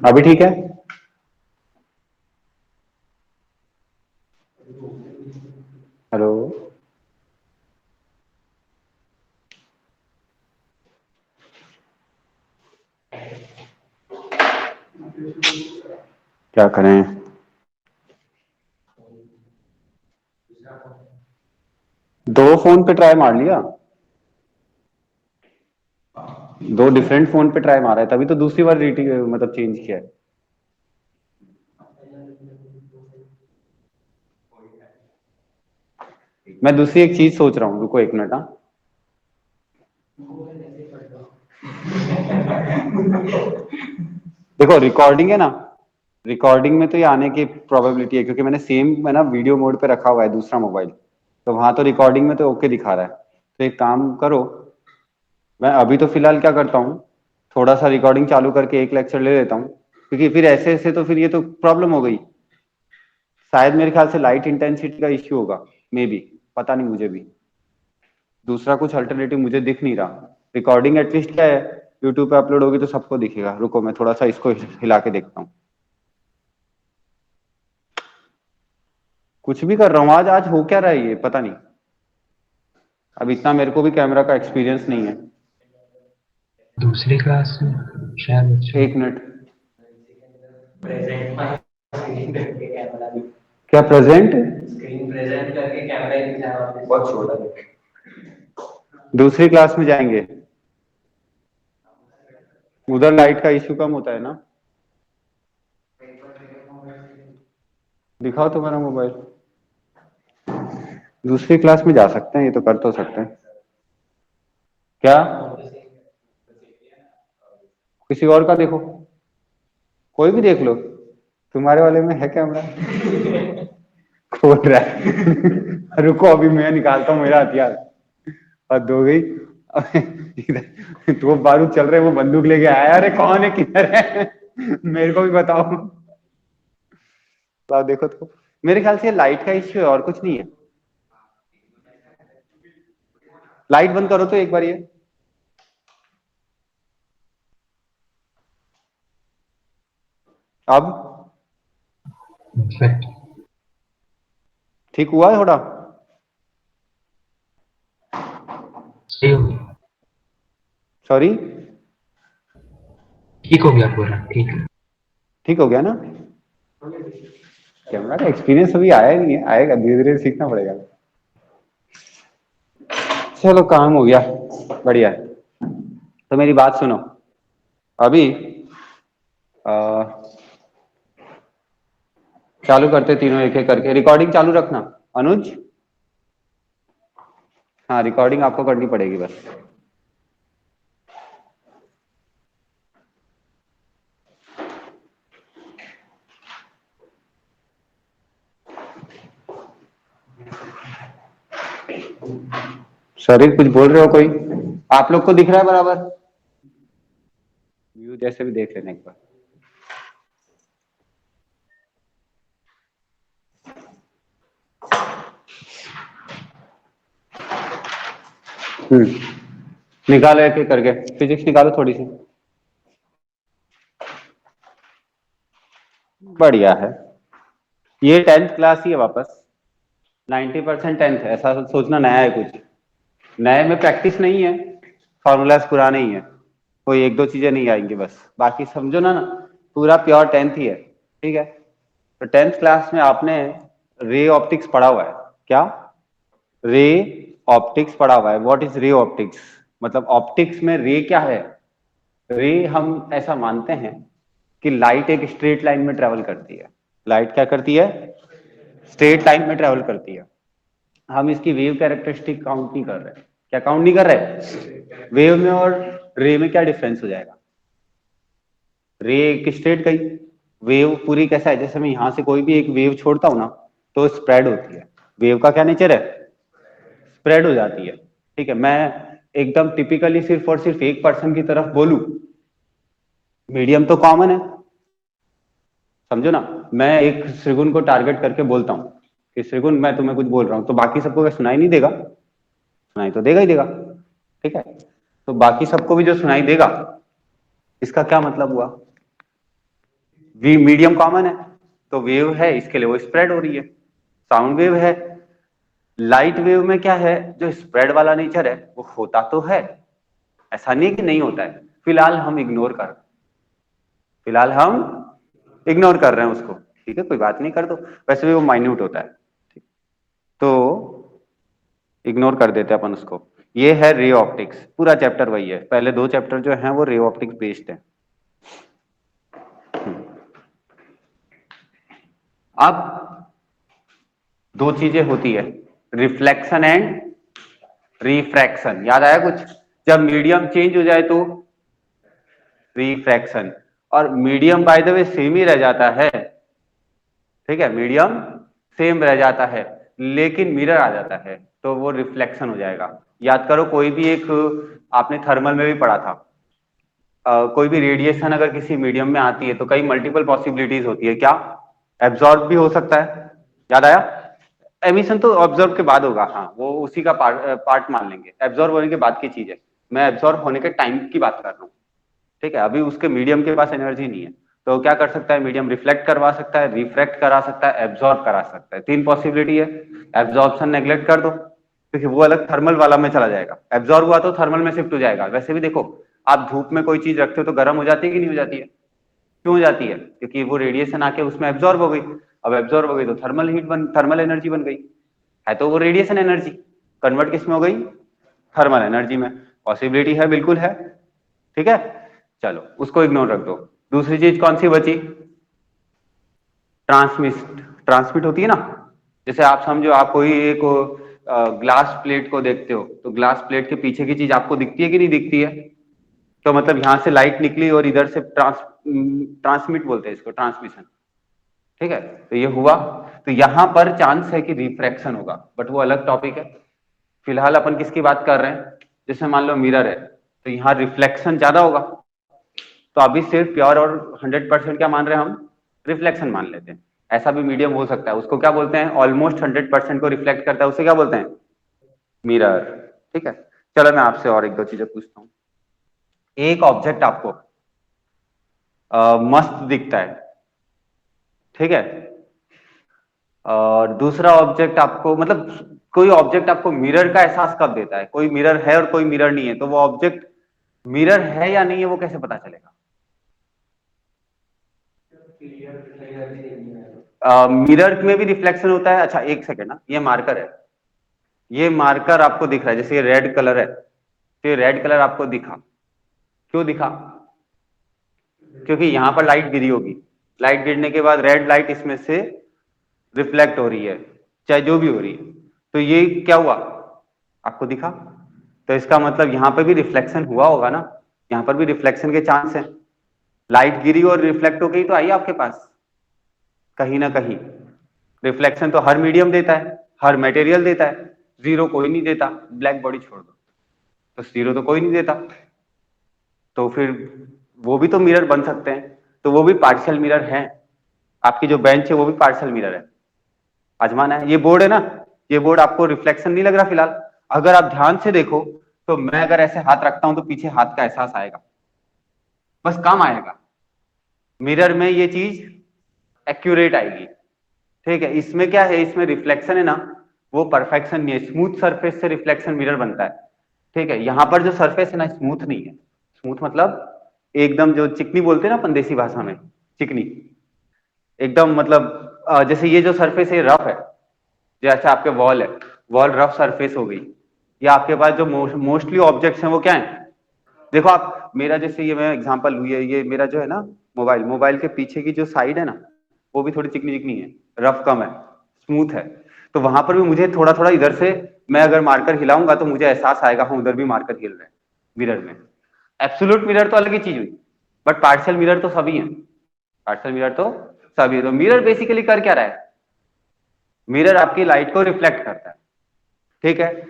अभी ठीक है। हेलो। क्या करें? दो फोन पे ट्राई मार लिया, दो डिफरेंट फोन पे ट्राई मारा है, तभी तो दूसरी बार मतलब चेंज किया है। मैं दूसरी एक चीज सोच रहा हूँ, रुको एक मिनट। हाँ, देखो रिकॉर्डिंग है ना, रिकॉर्डिंग में तो ये आने की प्रोबेबिलिटी है, क्योंकि मैंने सेम है ना वीडियो मोड पे रखा हुआ है दूसरा मोबाइल, तो वहां तो रिकॉर्डिंग में तो ओके दिखा रहा है। तो एक काम करो, मैं अभी तो फिलहाल क्या करता हूँ, थोड़ा सा रिकॉर्डिंग चालू करके एक लेक्चर ले लेता हूँ, क्योंकि फिर ऐसे ऐसे तो फिर ये तो प्रॉब्लम हो गई। शायद मेरे ख्याल से लाइट इंटेंसिटी का इश्यू होगा, मे बी, पता नहीं मुझे भी। दूसरा कुछ अल्टरनेटिव मुझे दिख नहीं रहा। रिकॉर्डिंग एटलीस्ट क्या है, यूट्यूब पे अपलोड होगी तो सबको दिखेगा। रुको मैं थोड़ा सा इसको हिला के देखता हूँ। कुछ भी कर रहा हूँ, आज आज हो क्या रहा है ये पता नहीं। अब इतना मेरे को भी कैमरा का एक्सपीरियंस नहीं है। दूसरी क्लास में शायद अच्छा। एक मिनट। क्या प्रेजेंट? स्क्रीन प्रेजेंट करके कैमरा ही दिखा रहा है, बहुत छोटा है। दूसरी क्लास में जाएंगे, उधर लाइट का इश्यू कम होता है ना। दिखाओ तुम्हारा मोबाइल। दूसरी क्लास में जा सकते हैं, ये तो कर तो सकते हैं। क्या? किसी और का देखो, कोई भी देख लो, तुम्हारे वाले में है कैमरा? खोल रहा है। रुको अभी मैं निकालता हूँ मेरा हथियार। हद हो गई। इधर तो बारूद चल रहे, वो बंदूक लेके आया। अरे कौन है, किधर है? मेरे को भी बताओ। तो देखो तो, मेरे ख्याल से लाइट का इश्यू है और कुछ नहीं है। लाइट बंद करो तो एक बार ये। अब परफेक्ट। ठीक हुआ है थोड़ा? सही हो गया। सॉरी। ठीक हो गया पूरा, ठीक है। ठीक हो गया ना? कैमरा का एक्सपीरियंस अभी आया ही नहीं है, आएगा धीरे धीरे, सीखना पड़ेगा। चलो काम हो गया, बढ़िया है। तो मेरी बात सुनो, अभी आ, चालू करते तीनों एक एक करके। रिकॉर्डिंग चालू रखना अनुज। हाँ रिकॉर्डिंग आपको करनी पड़ेगी बस। शरीर कुछ बोल रहे हो कोई? आप लोग को दिख रहा है बराबर? व्यू जैसे भी देख लेना एक बार। निकालो एक एक करके, फिजिक्स निकालो थोड़ी सी। बढ़िया है। ये 10th क्लास ही है वापस। 90% 10th है, ऐसा सोचना नया है कुछ। नए में प्रैक्टिस नहीं है, फॉर्मूलाज पुराने ही है, कोई एक दो चीजें नहीं आएंगी बस, बाकी समझो ना पूरा प्योर 10th ही है। ठीक है, तो 10th क्लास में आपने रे ऑप्टिक्स पढ़ा हुआ है क्या? रे ऑप्टिक्स पढ़ा हुआ है। What is ray optics? मतलब ऑप्टिक्स में रे क्या है? रे हम ऐसा मानते हैं कि लाइट एक स्ट्रेट लाइन में ट्रेवल करती है। लाइट क्या करती है? स्ट्रेट लाइन में ट्रेवल करती है। हम इसकी वेव कैरेक्टरिस्टिक काउंट नहीं कर रहे। क्या काउंट नहीं कर रहे? वेव में और रे में क्या डिफरेंस हो जाएगा? रे एक स्ट्रेट गई, वेव पूरी कैसा है, जैसे मैं यहां से कोई भी एक वेव छोड़ता हूं ना, तो स्प्रेड होती है। वेव का क्या नेचर है? स्प्रेड हो जाती है। ठीक है, मैं एकदम टिपिकली सिर्फ और सिर्फ एक पर्सन की तरफ बोलूं, मीडियम तो कॉमन है, समझो ना। मैं एक श्रीगुण को टारगेट करके बोलता हूँ कि श्रीगुण मैं तुम्हें कुछ बोल रहा हूँ, तो बाकी सबको क्या सुनाई नहीं देगा? सुनाई तो देगा ही देगा। ठीक है, तो बाकी सबको भी जो सुनाई देगा, इसका क्या मतलब हुआ? वी मीडियम कॉमन है तो वेव है, इसके लिए वो स्प्रेड हो रही है। साउंड वेव है, लाइट वेव में क्या है, जो स्प्रेड वाला नेचर है वो होता तो है, ऐसा नहीं कि नहीं होता है, फिलहाल हम इग्नोर कर रहे हैं उसको। ठीक है, कोई बात नहीं, कर दो, वैसे भी वो माइन्यूट होता है, ठीक, तो इग्नोर कर देते हैं अपन उसको। ये है रे ऑप्टिक्स, पूरा चैप्टर वही है, पहले 2 चैप्टर जो हैं वो रे ऑप्टिक्स बेस्ड है। अब 2 चीजें होती है, रिफ्लेक्शन एंड रिफ्रैक्शन, याद आया कुछ? जब मीडियम चेंज हो जाए तो रिफ्रैक्शन, और medium by the way same ही रह जाता है, ठीक है, मीडियम सेम रह जाता है, लेकिन मिरर आ जाता है तो वो रिफ्लेक्शन हो जाएगा। याद करो, कोई भी एक, आपने थर्मल में भी पढ़ा था, कोई भी रेडिएशन अगर किसी मीडियम में आती है तो कई मल्टीपल पॉसिबिलिटीज होती है, क्या? एब्जॉर्ब भी हो सकता है, याद आया? एमिशन तो ऑब्जर्व के बाद होगा, हाँ वो उसी का पार्ट मान लेंगे, एब्जॉर्ब होने के बाद की चीज है, मैं एब्जॉर्ब होने के टाइम की बात कर रहा हूँ, ठीक है, अभी उसके मीडियम के पास एनर्जी नहीं है, तो क्या कर सकता है मीडियम? रिफ्लेक्ट करवा सकता है, रिफ्रैक्ट करा सकता है, एब्जॉर्ब करा सकता है, 3 पॉसिबिलिटी है। एब्जॉर्प्शन नेग्लेक्ट कर दो क्योंकि वो अलग थर्मल वाला में चला जाएगा, एब्जॉर्ब हुआ तो थर्मल में शिफ्ट हो जाएगा। वैसे भी देखो, आप धूप में कोई चीज रखते हो तो गर्म हो जाती है कि नहीं हो जाती है? क्यों हो जाती है? क्योंकि वो रेडिएशन आके उसमें एब्जॉर्ब हो गई, अब एब्जॉर्ब हो गई तो थर्मल एनर्जी बन गई, है तो वो रेडिएशन एनर्जी, कन्वर्ट किस में हो गई? थर्मल एनर्जी में। पॉसिबिलिटी है, बिल्कुल है, ठीक है, चलो उसको इग्नोर रख दो। दूसरी चीज कौन सी बची? ट्रांसमिट, ट्रांसमिट होती है ना, जैसे आप समझो, आप कोई एक ग्लास प्लेट को देखते हो तो ग्लास प्लेट के पीछे की चीज आपको दिखती है कि नहीं दिखती है? तो मतलब यहां से लाइट निकली और इधर से ट्रांसमिट बोलते हैं इसको, ट्रांसमिशन, ठीक है, तो ये हुआ, तो यहां पर चांस है कि रिफ्रैक्शन होगा, बट वो अलग टॉपिक है। फिलहाल अपन किसकी बात कर रहे हैं? जैसे मान लो मिरर है तो यहाँ रिफ्लेक्शन ज्यादा होगा, तो अभी सिर्फ प्योर और 100% क्या मान रहे हैं हम? रिफ्लेक्शन मान लेते हैं। ऐसा भी मीडियम हो सकता है, उसको क्या बोलते हैं? ऑलमोस्ट 100% को रिफ्लेक्ट करता है, उसे क्या बोलते हैं? मिरर, ठीक है। चलो मैं आपसे और 1-2 चीजें पूछता हूँ। एक ऑब्जेक्ट आपको मस्त दिखता है, ठीक है, और दूसरा ऑब्जेक्ट आपको, मतलब कोई ऑब्जेक्ट आपको मिरर का एहसास कब देता है? कोई मिरर है और कोई मिरर नहीं है, तो वो ऑब्जेक्ट मिरर है या नहीं है वो कैसे पता चलेगा? मिरर में भी रिफ्लेक्शन होता है। अच्छा एक सेकेंड ना, ये मार्कर है, ये मार्कर आपको दिख रहा है, जैसे ये रेड कलर है, तो ये रेड कलर आपको दिखा, क्यों दिखा? क्योंकि यहां पर लाइट गिरी होगी, लाइट गिरने के बाद रेड लाइट इसमें से रिफ्लेक्ट हो रही है, चाहे जो भी हो रही है, तो ये क्या हुआ? आपको दिखा, तो इसका मतलब यहां पर भी रिफ्लेक्शन हुआ होगा ना, यहां पर भी रिफ्लेक्शन के चांस है, लाइट गिरी और रिफ्लेक्ट हो गई तो आई आपके पास, कहीं ना कहीं रिफ्लेक्शन तो हर मीडियम देता है, हर मटेरियल देता है, जीरो कोई नहीं देता, ब्लैक बॉडी छोड़ दो, तो जीरो तो कोई नहीं देता, तो फिर वो भी तो मिरर बन सकते हैं, तो वो भी पार्शियल मिरर है। आपकी जो बेंच है वो भी पार्शियल मिरर है, आजमाना है। ये बोर्ड है ना, ये बोर्ड आपको रिफ्लेक्शन नहीं लग रहा फिलहाल? अगर आप ध्यान से देखो तो मैं अगर ऐसे हाथ रखता हूं तो पीछे हाथ का एहसास आएगा, बस काम आएगा, मिरर में ये चीज एक्यूरेट आएगी, ठीक है। इसमें क्या है, इसमें रिफ्लेक्शन है ना, वो परफेक्शन नहीं है, स्मूथ सरफेस से रिफ्लेक्शन मिरर बनता है, ठीक है। यहां पर जो सरफेस है ना स्मूथ नहीं है, स्मूथ मतलब एकदम जो चिकनी बोलते हैं ना अपन देसी भाषा में, चिकनी एकदम, मतलब जैसे ये जो सरफेस है रफ है, जैसे आपके वॉल है, वॉल रफ सरफेस हो गई, या आपके पास जो मोस्टली ऑब्जेक्ट्स हैं वो क्या है? देखो आप, मेरा जैसे ये मैं एग्जांपल लूँ, ये मेरा जो है ना मोबाइल, मोबाइल के पीछे की जो साइड है ना वो भी थोड़ी चिकनी चिकनी है, रफ कम है, स्मूथ है, तो वहां पर भी मुझे थोड़ा थोड़ा इधर से, मैं अगर मार्कर हिलाऊंगा तो मुझे एहसास आएगा हाँ उधर भी मार्कर हिल रहा है मिरर में। एब्सोल्यूट मिरर तो अलग ही चीज हुई, बट पार्शियल मिरर तो सभी है, पार्शियल मिरर तो सभी है। तो मिरर बेसिकली कर क्या रहा है? मिरर आपकी लाइट को रिफ्लेक्ट करता है, ठीक है,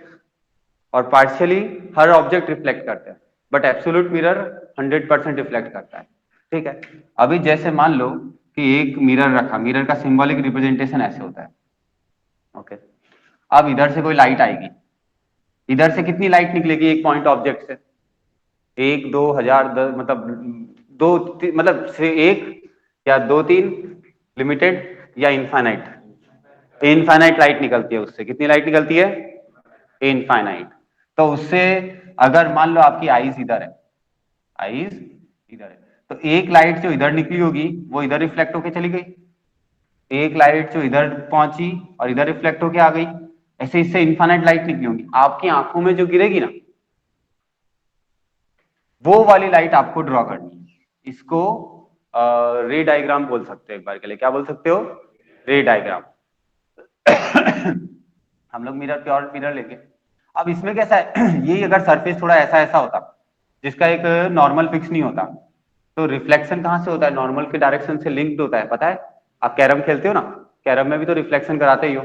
और पार्शियली हर ऑब्जेक्ट रिफ्लेक्ट करता है, बट एब्सोल्यूट मिरर 100% रिफ्लेक्ट करता है, ठीक है। अभी जैसे मान लो कि एक मिरर रखा, मिरर का सिंबॉलिक रिप्रेजेंटेशन ऐसे होता है, ओके। अब इधर से कोई लाइट आएगी, इधर से कितनी लाइट निकलेगी एक पॉइंट ऑब्जेक्ट से? 1, 2, 1000, 10, मतलब मतलब से एक या दो तीन, लिमिटेड या इनफाइनाइट। इनफाइनाइट लाइट निकलती है उससे। कितनी लाइट निकलती है? इनफाइनाइट। तो उससे अगर मान लो आपकी आईज इधर है, आईज इधर है, तो एक लाइट जो इधर निकली होगी वो इधर रिफ्लेक्ट होके चली गई, एक लाइट जो इधर पहुंची और इधर रिफ्लेक्ट होके आ गई। ऐसे इससे इनफाइनाइट लाइट निकली होगी। आपकी आंखों में जो गिरेगी ना, वो वाली लाइट आपको ड्रॉ करनी है। इसको रे डायग्राम बोल सकते हो। एक बार के लिए क्या बोल सकते हो? रे डायग्राम। हम लोग मिरर पे और मिरर लेंगे। अब इसमें कैसा है, ये अगर सरफेस थोड़ा ऐसा ऐसा होता जिसका एक नॉर्मल फिक्स नहीं होता, तो रिफ्लेक्शन कहां से होता है? नॉर्मल के डायरेक्शन से लिंक्ड होता है, पता है? आप कैरम खेलते हो ना, कैरम में भी तो रिफ्लेक्शन कराते ही हो,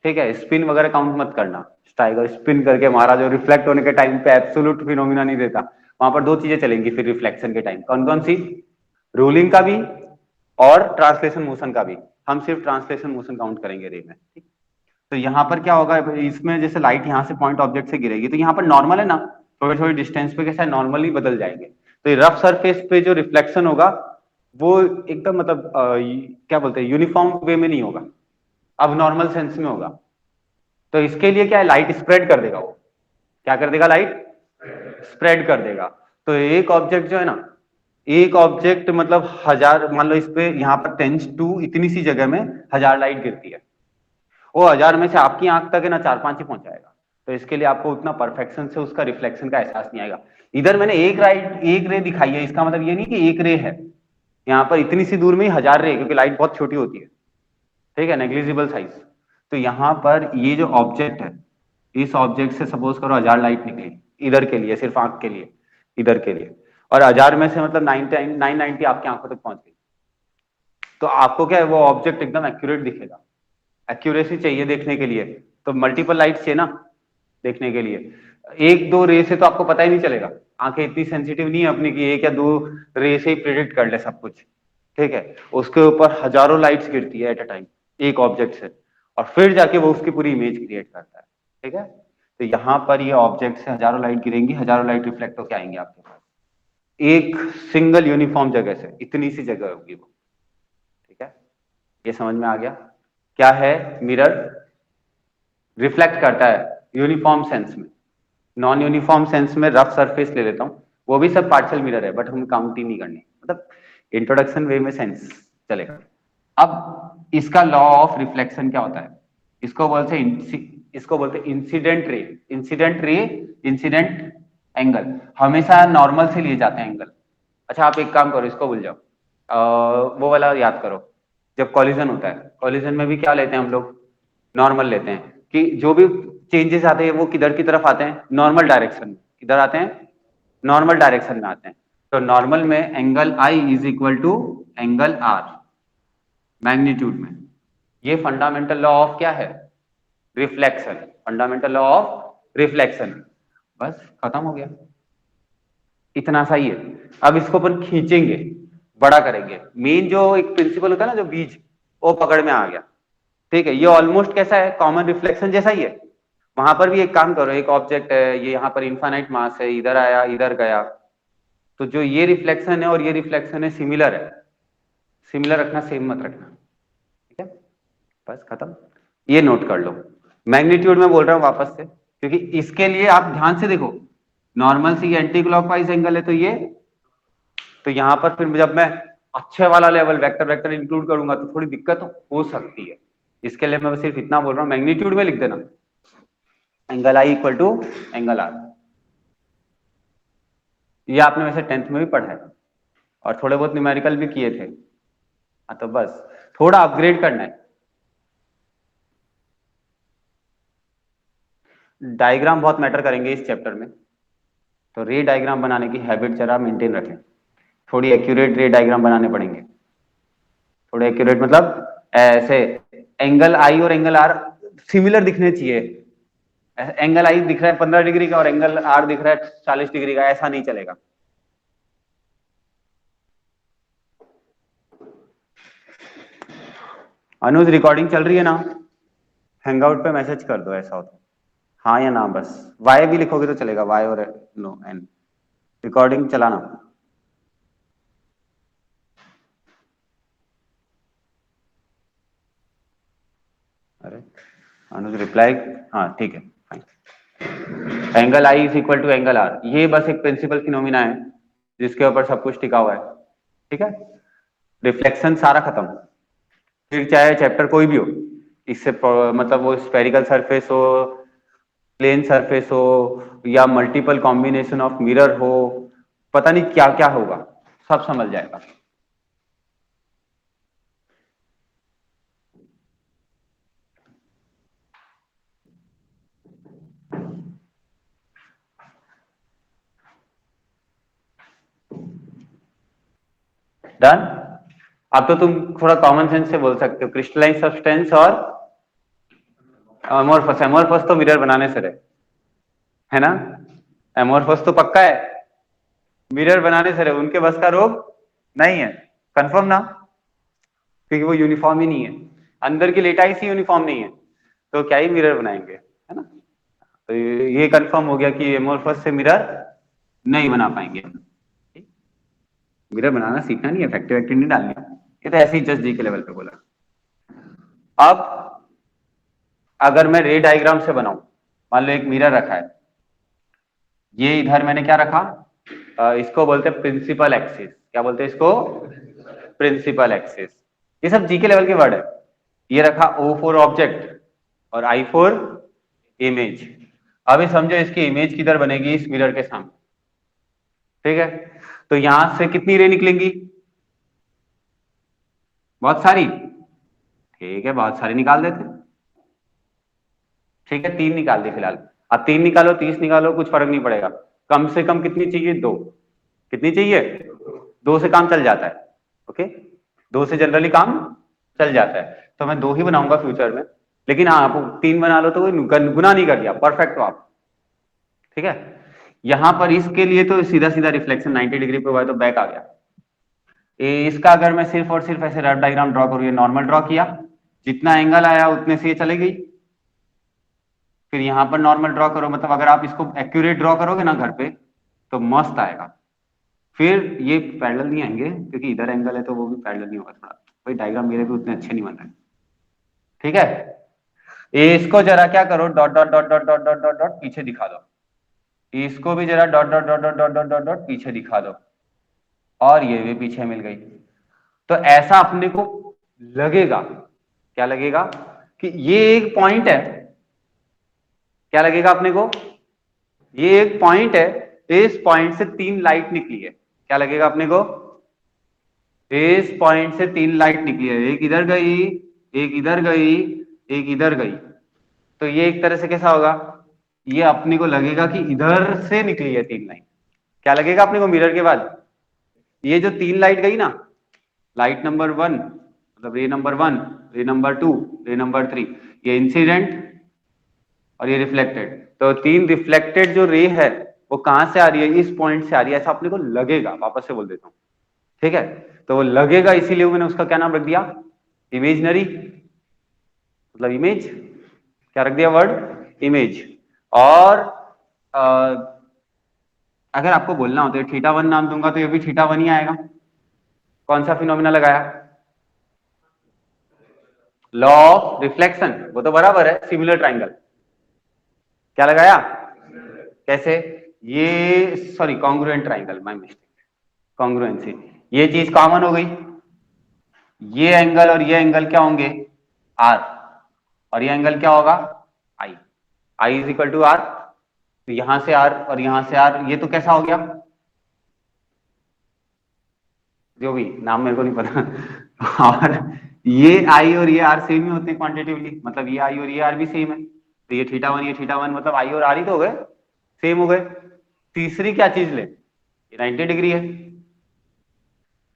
ठीक है? स्पिन वगैरह काउंट मत करना। टाइगर स्पिन करके मारा, जो रिफ्लेक्ट होने के टाइम पे एब्सोल्यूट फिनोमिना नहीं देता। वहां पर दो चीजें चलेंगी फिर रिफ्लेक्शन के टाइम। कौन कौन सी? रोलिंग का भी और ट्रांसलेशन मोशन का भी। हम सिर्फ ट्रांसलेशन मोशन काउंट करेंगे रे में, ठीक? तो यहाँ पर क्या होगा, इसमें जैसे लाइट यहाँ से पॉइंट ऑब्जेक्ट से गिरेगी, तो यहाँ पर नॉर्मल है ना, थोड़ी थोड़ी डिस्टेंस पे कैसा नॉर्मली बदल जाएंगे। तो ये रफ सरफेस पे जो रिफ्लेक्शन होगा वो एकदम मतलब क्या बोलते हैं, यूनिफॉर्म वे में नहीं होगा, अब नॉर्मल सेंस में होगा। तो इसके लिए क्या है, लाइट स्प्रेड कर देगा। वो क्या कर देगा? लाइट स्प्रेड कर देगा। तो एक ऑब्जेक्ट जो है ना, एक ऑब्जेक्ट मतलब हजार, मान लो इस पे यहाँ पर टेंस टू इतनी सी जगह में 1000 लाइट गिरती है, वो 1000 में से आपकी आंख तक है ना 4-5 ही पहुंचाएगा। तो इसके लिए आपको उतना परफेक्शन से उसका रिफ्लेक्शन का एहसास नहीं आएगा। इधर मैंने एक रे दिखाई है, इसका मतलब ये नहीं कि एक रे है, यहाँ पर इतनी सी दूर में ही 1000 रे, क्योंकि लाइट बहुत छोटी होती है, ठीक है, नेग्लिजिबल साइज। तो यहाँ पर ये जो ऑब्जेक्ट है, इस ऑब्जेक्ट से सपोज करो 1000 लाइट निकली इधर के लिए, सिर्फ आंख के लिए, इधर के लिए, और 1000 में से मतलब 990 आपकी आंखों तक पहुंच गई, तो आपको क्या है, वो ऑब्जेक्ट एकदम एक्यूरेट दिखेगा। एक्यूरेसी चाहिए देखने के लिए, तो मल्टीपल लाइट चाहिए ना देखने के लिए। एक दो रे से तो आपको पता ही नहीं चलेगा, आंखें इतनी सेंसिटिव नहीं है अपनी कि एक या दो रे से ही प्रिडिक्ट कर ले सब कुछ, ठीक है? उसके ऊपर हजारों लाइट्स गिरती है एट अ टाइम एक ऑब्जेक्ट से, और फिर जाके वो उसकी पूरी इमेज क्रिएट करता है, ठीक है? तो यहाँ पर ये ऑब्जेक्ट से हजारों लाइट गिरेंगी, हजारों लाइट रिफ्लेक्ट होकर आएंगे आपके पास एक सिंगल यूनिफॉर्म जगह से, इतनी सी जगह होगी वो, ठीक है? ये समझ में आ गया? क्या है मिरर? रिफ्लेक्ट करता है यूनिफॉर्म सेंस में। नॉन यूनिफॉर्म सेंस में रफ सरफेस ले लेता हूं, वो भी सब पार्शियल मिरर है, बट हम काउंट ही नहीं करनी, मतलब इंट्रोडक्शन वे में सेंस चलेगा। अब इसका लॉ ऑफ रिफ्लेक्शन क्या होता है? इसको बोलते हैं incident ray. Incident ray, incident angle हमेशा नॉर्मल से लिए जाते हैं एंगल। अच्छा आप एक काम करो, इसको भूल जाओ, वो वाला याद करो, जब कॉलिजन होता है, कॉलिजन में भी क्या लेते हैं हम लोग? नॉर्मल लेते हैं, कि जो भी चेंजेस आते हैं वो किधर की तरफ आते हैं? नॉर्मल डायरेक्शन में। किधर आते हैं? नॉर्मल डायरेक्शन में आते हैं। तो नॉर्मल में angle i is equal to angle r magnitude में। ये फंडामेंटल लॉ ऑफ क्या है? Reflection. Fundamental law of reflection. बस खत्म हो गया, इतना सा ही है। अब इसको अपन खींचेंगे, बड़ा करेंगे। मेन जो एक प्रिंसिपल होता है ना, जो बीज, वो पकड़ में आ गया, ठीक है? ये ऑलमोस्ट कैसा है, कॉमन रिफ्लेक्शन जैसा ही है। वहां पर भी एक काम करो, एक ऑब्जेक्ट है, ये यहाँ पर इनफाइनाइट मास है, इधर आया इधर गया, तो जो ये रिफ्लेक्शन है और ये रिफ्लेक्शन है सिमिलर है। सिमिलर रखना, सेम मत रखना, ठीक है? बस खत्म। ये नोट कर लो। मैग्नीट्यूड में बोल रहा हूं वापस से, क्योंकि इसके लिए आप ध्यान से देखो, नॉर्मल से एंटी क्लॉकवाइज एंगल है, तो ये, तो यहां पर फिर जब मैं अच्छे वाला लेवल वेक्टर वेक्टर इंक्लूड करूंगा तो थोड़ी दिक्कत हो सकती है। इसके लिए मैं सिर्फ इतना बोल रहा हूं, मैग्नीट्यूड में लिख देना angle I equal to angle r. ये आपने वैसे 10th में भी पढ़ा है और थोड़े बहुत न्यूमेरिकल भी किए थे। हाँ तो बस थोड़ा अपग्रेड करना है। डायग्राम बहुत मैटर करेंगे इस चैप्टर में, तो रे डायग्राम बनाने की हैबिट जरा मेंटेन रखें। थोड़ी एक्यूरेट रे डायग्राम बनाने पड़ेंगे। थोड़े एक्यूरेट मतलब ऐसे एंगल आई और एंगल आर सिमिलर दिखने चाहिए। एंगल आई दिख रहा है 15 डिग्री का और एंगल आर दिख रहा है 40 डिग्री का, ऐसा नहीं चलेगा। अनुज रिकॉर्डिंग चल रही है ना? हैंगआउट पे मैसेज कर दो ऐसा हो तो, हाँ या ना, बस वाई भी लिखोगे तो चलेगा, वाई और नो एन। रिकॉर्डिंग चलाना। अरे अनुज रिप्लाई, हाँ ठीक है fine. Angle i is equal to angle r, ये बस एक प्रिंसिपल फिनोमिना है जिसके ऊपर सब कुछ टिका हुआ है, ठीक है। रिफ्लेक्शन सारा खत्म, फिर चाहे चैप्टर कोई भी हो, इससे मतलब वो स्फेरिकल सरफेस हो, प्लेन सरफेस हो, या मल्टीपल कॉम्बिनेशन ऑफ मिरर हो, पता नहीं क्या क्या होगा, सब समझ जाएगा। डन। अब तो तुम थोड़ा कॉमन सेंस से बोल सकते हो, क्रिस्टलाइन सब्सटेंस और एमोर्फस। एमोर्फस तो मिरर बनाने से रहे, है ना, एमोर्फस तो पक्का है, मिरर बनाने से रहे, उनके बस का रोग नहीं है, कंफर्म ना, क्योंकि वो यूनिफॉर्म ही नहीं है, अंदर की लेटाइस ही यूनिफॉर्म नहीं है, तो क्या ही मिरर बनाएंगे, है ना। तो ये कंफर्म हो गया कि एमोर्फस से मिरर नहीं बना पाएंगे। मिरर बनाना सीखना नहीं है, फैक्टर वैक्टर नहीं डालनी, ये तो ऐसे ही जस्ट जी के लेवल पे बोला। अब अगर मैं रे डायग्राम से बनाऊं, मान लो एक मिरर रखा है, ये इधर मैंने क्या रखा, इसको बोलते हैं प्रिंसिपल एक्सिस। क्या बोलते हैं इसको? Principal axis. ये सब जी के लेवल के वर्ड है। ये रखा O फॉर ऑब्जेक्ट और I फॉर इमेज। अब ये समझो इसकी इमेज किधर बनेगी, इस मिरर के सामने, ठीक है। तो यहां से कितनी रे निकलेंगी? बहुत सारी, ठीक है, बहुत सारी निकाल देते, ठीक है, 3 निकाल दी फिलहाल। अब 3 निकालो 30 निकालो कुछ फर्क नहीं पड़ेगा, कम से कम कितनी चाहिए? 2। कितनी चाहिए? 2 से काम चल जाता है, ओके, 2 से जनरली काम चल जाता है, तो मैं 2 ही बनाऊंगा फ्यूचर में, लेकिन हाँ आप 3 बना लो तो गुना नहीं कर दिया, परफेक्ट हो आप, ठीक है। यहां पर इसके लिए तो सीधा सीधा रिफ्लेक्शन 90 डिग्री पे हुआ है तो बैक आ गया। इसका अगर मैं सिर्फ और सिर्फ ऐसे रफ डायग्राम ड्रॉ करूँ, ये नॉर्मल ड्रॉ किया, जितना एंगल आया उतने से ये चले गई, फिर यहां पर नॉर्मल ड्रॉ करो, मतलब अगर आप इसको एक्यूरेट ड्रॉ करोगे ना घर पे तो मस्त आएगा। फिर ये पैरेलल नहीं आएंगे क्योंकि इधर एंगल है तो वो भी पैरेलल नहीं होगा, थोड़ा भाई डायग्राम मेरे भी उतने अच्छे नहीं बन रहे, ठीक है। इसको जरा क्या करो, dot dot dot dot dot dot dot dot पीछे दिखा दो, इसको भी जरा dot dot dot dot dot dot dot dot पीछे दिखा दो, और ये भी पीछे मिल गई। तो ऐसा अपने को लगेगा, क्या लगेगा कि ये एक पॉइंट है, क्या लगेगा अपने को, ये एक पॉइंट है, इस पॉइंट से 3 लाइट निकली है, क्या लगेगा अपने को, इस पॉइंट से 3 लाइट निकली है, एक इधर गई, एक इधर गई, एक इधर गई, तो ये एक तरह से कैसा होगा, ये अपने को लगेगा कि इधर से निकली है 3 लाइट, क्या लगेगा अपने को मिरर के बाद, ये जो 3 लाइट गई ना, लाइट नंबर 1 मतलब रे नंबर 1, रे नंबर 2, रे नंबर 3, ये इंसिडेंट और ये रिफ्लेक्टेड, तो 3 रिफ्लेक्टेड जो रे है वो कहां से आ रही है, इस पॉइंट से आ रही है, ऐसा अपने को लगेगा, वापस से बोल देता हूं, ठीक है। तो वो लगेगा इसीलिए मैंने उसका क्या नाम रख दिया, इमेजनरी, मतलब इमेज, क्या रख दिया वर्ड, इमेज। और अगर आपको बोलना हो तो θ1 नाम दूंगा तो ये भी θ1 ही आएगा। कौन सा फिनोमिना लगाया, लॉ ऑफ रिफ्लेक्शन, वो तो बराबर है सिमिलर ट्राइंगल, क्या लगाया, कैसे, ये sorry congruent triangle, my mistake, congruency, ये चीज कॉमन हो गई, ये एंगल और ये एंगल क्या होंगे, आर, और ये एंगल क्या होगा, आई, आई इज इक्वल टू आर, तो यहां से आर और यहां से आर, ये तो कैसा हो गया, जो भी नाम मेरे को नहीं पता और ये आई और ये आर सेम ही होते हैं क्वांटिटेटिवली, मतलब ये आई और ये आर भी सेम है, तो ये θ1 ये θ1 मतलब आई और आर ही तो हो गए, सेम हो गए। तीसरी क्या चीज ले, ये 90 डिग्री है,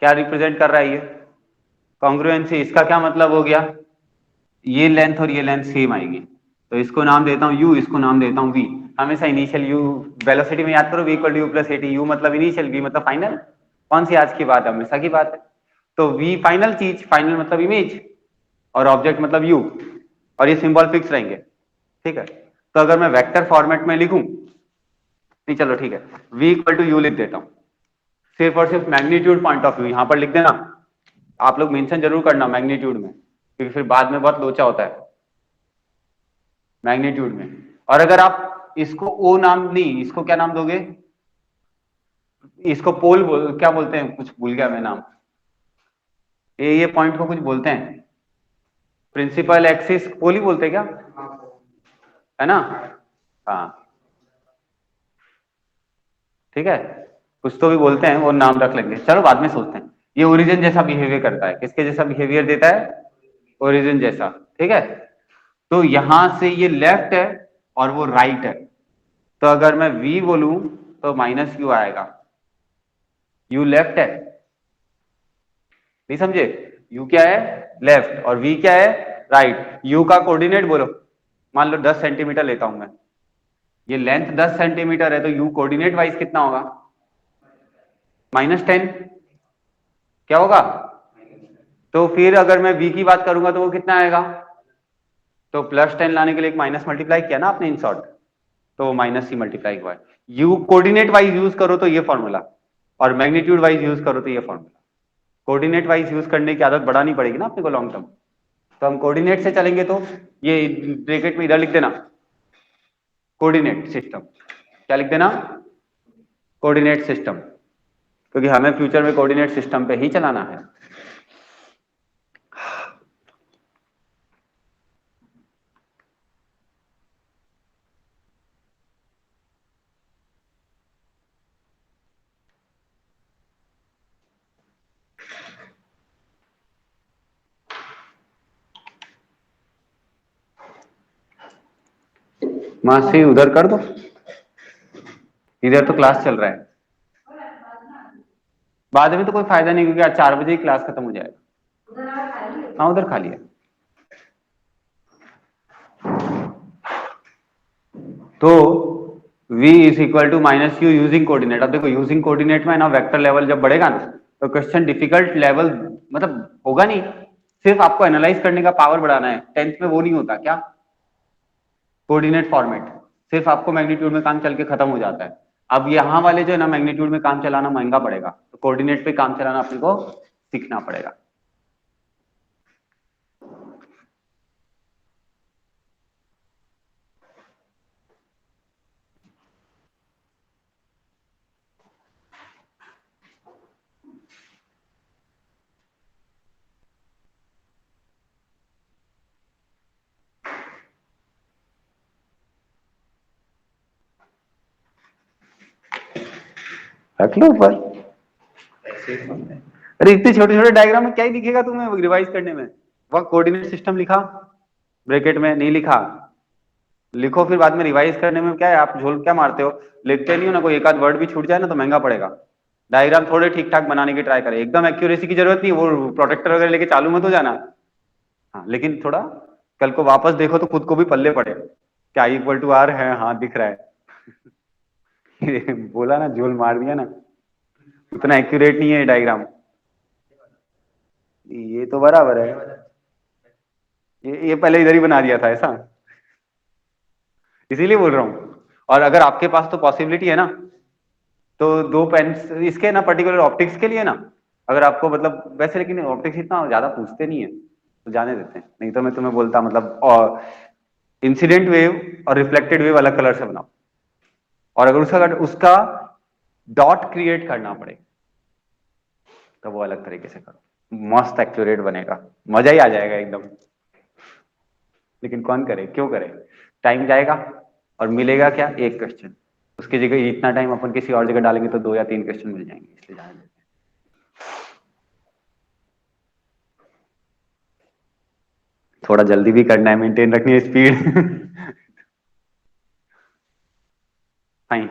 क्या रिप्रेजेंट कर रहा है ये, कॉन्ग्रुएंसी, इसका क्या मतलब हो गया, ये लेंथ और ये लेंथ सेम आएगी, तो इसको नाम देता हूं u, इसको नाम देता हूं v। हमेशा इनिशियल u वेलोसिटी में याद करो, v equal to u plus at, u मतलब इनिशियल, v मतलब फाइनल, कौन सी आज की बात है, हमेशा की बात है, तो v फाइनल चीज, फाइनल मतलब इमेज, और ऑब्जेक्ट मतलब u, और ये सिंबल फिक्स रहेंगे, ठीक है। तो अगर मैं वेक्टर फॉर्मेट में लिखूं, नहीं चलो ठीक है, v इक्वल टू u लिख देता हूं, सिर्फ और सिर्फ मैग्नीट्यूड पॉइंट ऑफ व्यू यहां पर लिख देना, आप लोग मेंशन जरूर करना मैग्नीट्यूड में, क्योंकि फिर बाद में बहुत लोचा होता है, मैग्नीट्यूड में। और अगर आप इसको ओ नाम नहीं, इसको क्या नाम दोगे, इसको पोल क्या बोलते हैं, कुछ भूल गया मैं नाम, ये पॉइंट को कुछ बोलते हैं, प्रिंसिपल एक्सिस पोल ही बोलते हैं क्या, है ना, हाँ ठीक है, कुछ तो भी बोलते हैं, वो नाम रख लेंगे, चलो बाद में सोचते हैं। ये ओरिजिन जैसा बिहेवियर करता है, किसके जैसा बिहेवियर देता है, ओरिजिन जैसा, ठीक है। तो यहां से ये लेफ्ट है और वो राइट है, तो अगर मैं v बोलूं तो माइनस क्यू आएगा, u लेफ्ट है, नहीं समझे, u क्या है लेफ्ट और v क्या है राइट। u का कोऑर्डिनेट बोलो, मान लो 10 सेंटीमीटर लेता हूं मैं, ये लेंथ 10 सेंटीमीटर है, तो u कोऑर्डिनेट वाइज कितना होगा, -10, क्या होगा, तो फिर अगर मैं v की बात करूंगा तो वो कितना आएगा, तो +10 लाने के लिए एक माइनस मल्टीप्लाई किया ना आपने इन शॉर्ट, तो माइनस ही मल्टीप्लाई हुआ है। यू कोऑर्डिनेट वाइज यूज करो तो ये फॉर्मूला, और मैग्नीट्यूड वाइज यूज करो तो ये फॉर्मूला। कोऑर्डिनेट वाइज यूज करने की आदत बढ़ानी पड़ेगी ना अपने को लॉन्ग टर्म, तो हम कोऑर्डिनेट से चलेंगे, तो ये ब्रैकेट में इधर लिख देना कोऑर्डिनेट सिस्टम, क्या लिख देना, कोऑर्डिनेट सिस्टम, क्योंकि हमें फ्यूचर में कोऑर्डिनेट सिस्टम पे ही चलाना है। मासी उधर कर दो, इधर तो क्लास चल रहा है, बाद में तो कोई फायदा नहीं, क्योंकि आज 4 बजे ही क्लास खत्म हो जाएगा। हाँ उधर खाली है। तो v is equal to minus u using coordinate. अब देखो यूजिंग कोऑर्डिनेट में ना वेक्टर लेवल जब बढ़ेगा ना, तो क्वेश्चन डिफिकल्ट लेवल मतलब होगा नहीं, सिर्फ आपको एनालाइज करने का पावर बढ़ाना है। 10th में वो नहीं होता क्या, कोऑर्डिनेट फॉर्मेट, सिर्फ आपको मैग्नीट्यूड में काम चल के खत्म हो जाता है। अब यहाँ वाले जो है ना मैग्नीट्यूड में काम चलाना महंगा पड़ेगा, तो कोऑर्डिनेट पे काम चलाना अपने को सीखना पड़ेगा। रख लो ऊपर, अरे इतने छोटे छोटे डायग्राम में क्या ही दिखेगा तुम्हें रिवाइज करने में, वह कोऑर्डिनेट सिस्टम लिखा ब्रैकेट में, नहीं लिखा लिखो, फिर बाद में रिवाइज करने में क्या है, आप झोल क्या मारते हो, लिखते नहीं हो ना, कोई एक आध वर्ड भी छूट जाए ना तो महंगा पड़ेगा। डायग्राम थोड़े ठीक ठाक बनाने की ट्राई करें, एकदम एक्यूरेसी की जरूरत नहीं, वो प्रोटेक्टर वगैरह लेके चालू मत हो जाना, हाँ लेकिन थोड़ा कल को वापस देखो तो खुद को भी पल्ले पड़े, क्या I = R है, हाँ दिख रहा है बोला ना, झोल मार दिया ना, उतना एक्यूरेट नहीं है डायग्राम, ये तो बराबर है, ये पहले इधर ही बना दिया था ऐसा, इसीलिए बोल रहा हूं। और अगर आपके पास तो पॉसिबिलिटी है ना, तो 2 पेन्स इसके ना पर्टिकुलर ऑप्टिक्स के लिए ना, अगर आपको मतलब वैसे, लेकिन ऑप्टिक्स इतना ज्यादा पूछते नहीं है तो जाने देते हैं, नहीं तो मैं तुम्हें बोलता मतलब, और इंसिडेंट वेव और रिफ्लेक्टेड वेव अलग कलर से बनाओ, और अगर उसका डॉट क्रिएट करना पड़े तो वो अलग तरीके से करो, मस्त एक्यूरेट बनेगा, मजा ही आ जाएगा एकदम। लेकिन कौन करे, क्यों करे, टाइम जाएगा और मिलेगा क्या, एक क्वेश्चन, उसकी जगह इतना टाइम अपन किसी और जगह डालेंगे तो 2 या 3 क्वेश्चन मिल जाएंगे, इसलिए जाने देते हैं। थोड़ा जल्दी भी करना है, मेंटेन रखनी है स्पीड फाइन।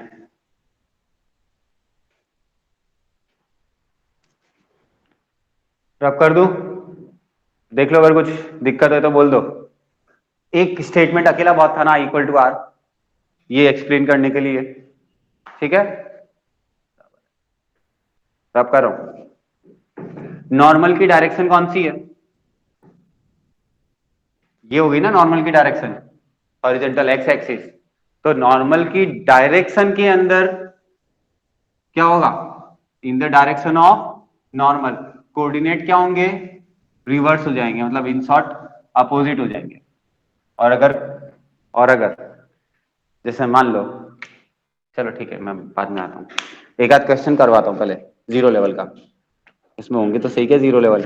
रब कर दूं, देख लो, अगर कुछ दिक्कत है तो बोल दो। एक स्टेटमेंट अकेला बहुत था ना, I = R, ये एक्सप्लेन करने के लिए, ठीक है, रब करो। नॉर्मल की डायरेक्शन कौन सी है, ये होगी ना नॉर्मल की डायरेक्शन, हॉरिजॉन्टल एक्स एक्सिस, तो नॉर्मल की डायरेक्शन के अंदर क्या होगा, in the direction of normal, coordinate क्या होंगे, रिवर्स हो जाएंगे, मतलब इन शॉर्ट अपोजिट हो जाएंगे। और अगर और अगर जैसे मान लो, चलो ठीक है मैं बाद में आता हूँ, एक आध क्वेश्चन करवाता हूँ पहले जीरो लेवल का, इसमें होंगे तो सही क्या जीरो लेवल,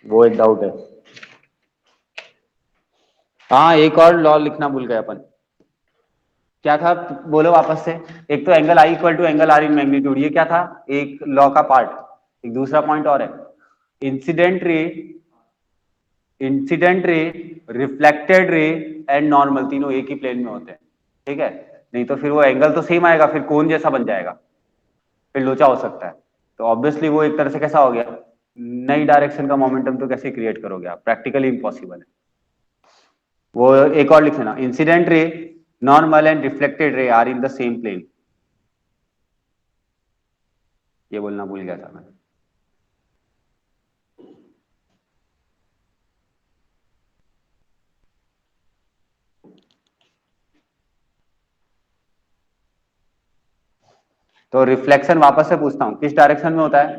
वो एक डाउट है। हाँ एक और लॉ लिखना भूल गए अपन, क्या था बोलो वापस से। एक तो angle I equal to angle r in magnitude, ये क्या था, एक लॉ का पार्ट। एक दूसरा पॉइंट और है, incident ray, incident ray, reflected ray and normal, तीनों एक ही प्लेन में होते हैं, ठीक है। नहीं तो फिर वो एंगल तो सेम आएगा, फिर कोन जैसा बन जाएगा, फिर लोचा हो सकता है। तो ऑब्वियसली वो एक तरह से कैसा हो गया, नई डायरेक्शन का मोमेंटम तो कैसे क्रिएट करोगे आप, प्रैक्टिकली इम्पॉसिबल है। वो एक और लिख लेना, incident ray, normal and reflected ray are in the same plane, ये बोलना भूल गया था मैं। तो रिफ्लेक्शन वापस से पूछता हूं, किस डायरेक्शन में होता है,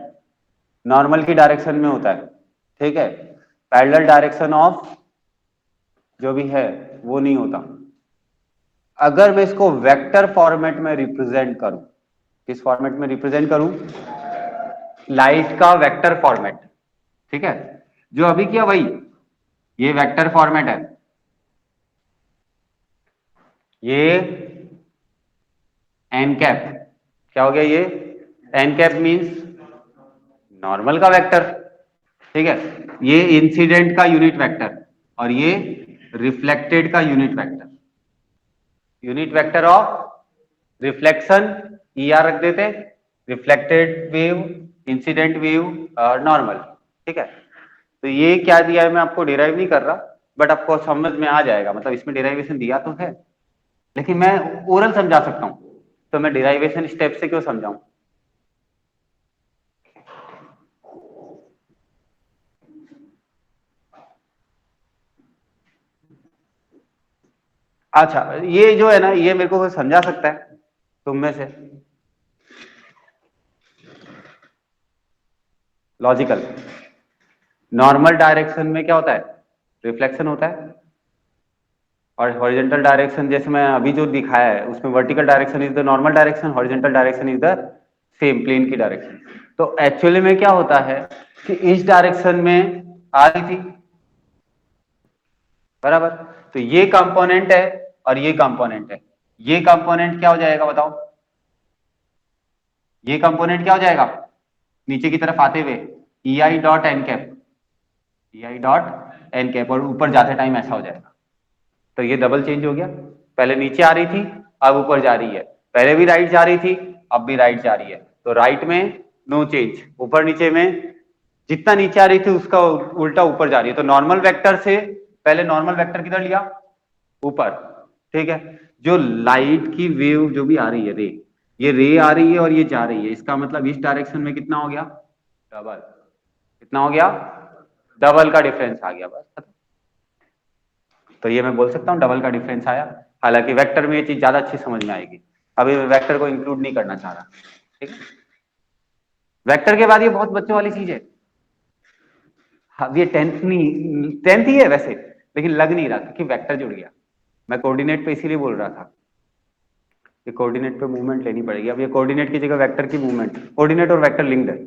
नॉर्मल की डायरेक्शन में होता है, ठीक है। पैरेलल डायरेक्शन ऑफ जो भी है वो नहीं होता। अगर मैं इसको वेक्टर फॉर्मेट में रिप्रेजेंट करूं, किस फॉर्मेट में रिप्रेजेंट करूं, लाइट का वेक्टर फॉर्मेट, ठीक है। जो अभी किया वही, ये वेक्टर फॉर्मेट है, ये एन कैप, क्या हो गया ये, एन कैप मीन्स नॉर्मल का वेक्टर, ठीक है। ये इंसिडेंट का यूनिट वेक्टर और ये रिफ्लेक्टेड का unit vector, unit vector of reflection E R रख देते, रिफ्लेक्टेड वेव, इंसिडेंट वेव और नॉर्मल, ठीक है। तो ये क्या दिया है मैं आपको डिराइव नहीं कर रहा, बट आपको समझ में आ जाएगा, मतलब इसमें डिराइवेशन दिया तो है, लेकिन मैं ओरल समझा सकता हूं, तो मैं डिराइवेशन स्टेप से क्यों समझाऊं। अच्छा ये जो है ना, ये मेरे को कोई समझा सकता है तुम में से, लॉजिकल, नॉर्मल डायरेक्शन में क्या होता है, रिफ्लेक्शन होता है, और हॉरिजॉन्टल डायरेक्शन जैसे मैं अभी जो दिखाया है उसमें vertical direction is the normal direction, horizontal direction is the same plane की डायरेक्शन। तो एक्चुअली में क्या होता है कि इस डायरेक्शन में आ रही थी, बराबर, तो ये कंपोनेंट है और ये कंपोनेंट है, ये कंपोनेंट क्या हो जाएगा बताओ, ये कंपोनेंट क्या हो जाएगा, नीचे की तरफ आते हुए E I dot N cap, E I dot N cap, और ऊपर जाते टाइम ऐसा हो जाएगा। तो ये डबल चेंज हो गया, पहले नीचे आ रही थी अब ऊपर जा रही है, पहले भी राइट जा रही थी अब भी राइट जा रही है, तो राइट में नो चेंज, ऊपर नीचे में जितना नीचे आ रही थी उसका उल्टा ऊपर जा रही है। तो नॉर्मल वेक्टर से पहले नॉर्मल वेक्टर किधर लिया, ऊपर, ठीक है। जो लाइट की वेव जो भी आ रही है रे, ये रे आ रही है और ये जा रही है, इसका मतलब इस डायरेक्शन में कितना हो गया, डबल, कितना हो गया, डबल का डिफरेंस आ गया, बस। तो ये मैं बोल सकता हूँ डबल का डिफरेंस आया, हालांकि वेक्टर में ये चीज ज्यादा अच्छी समझ में आएगी, अभी मैं वेक्टर को इंक्लूड नहीं करना चाह रहा, ठीक है। वेक्टर के बाद ये बहुत बच्चों वाली चीज है, हाँ ये टेंथ नहीं, टेंथ ही है वैसे, लेकिन लग नहीं रहा क्योंकि वेक्टर जुड़ गया। मैं कोऑर्डिनेट पे इसीलिए बोल रहा था कि कोऑर्डिनेट पे मूवमेंट लेनी पड़ेगी, अब ये कोऑर्डिनेट की जगह वेक्टर की मूवमेंट, कोऑर्डिनेट और वेक्टर लिंक्ड है।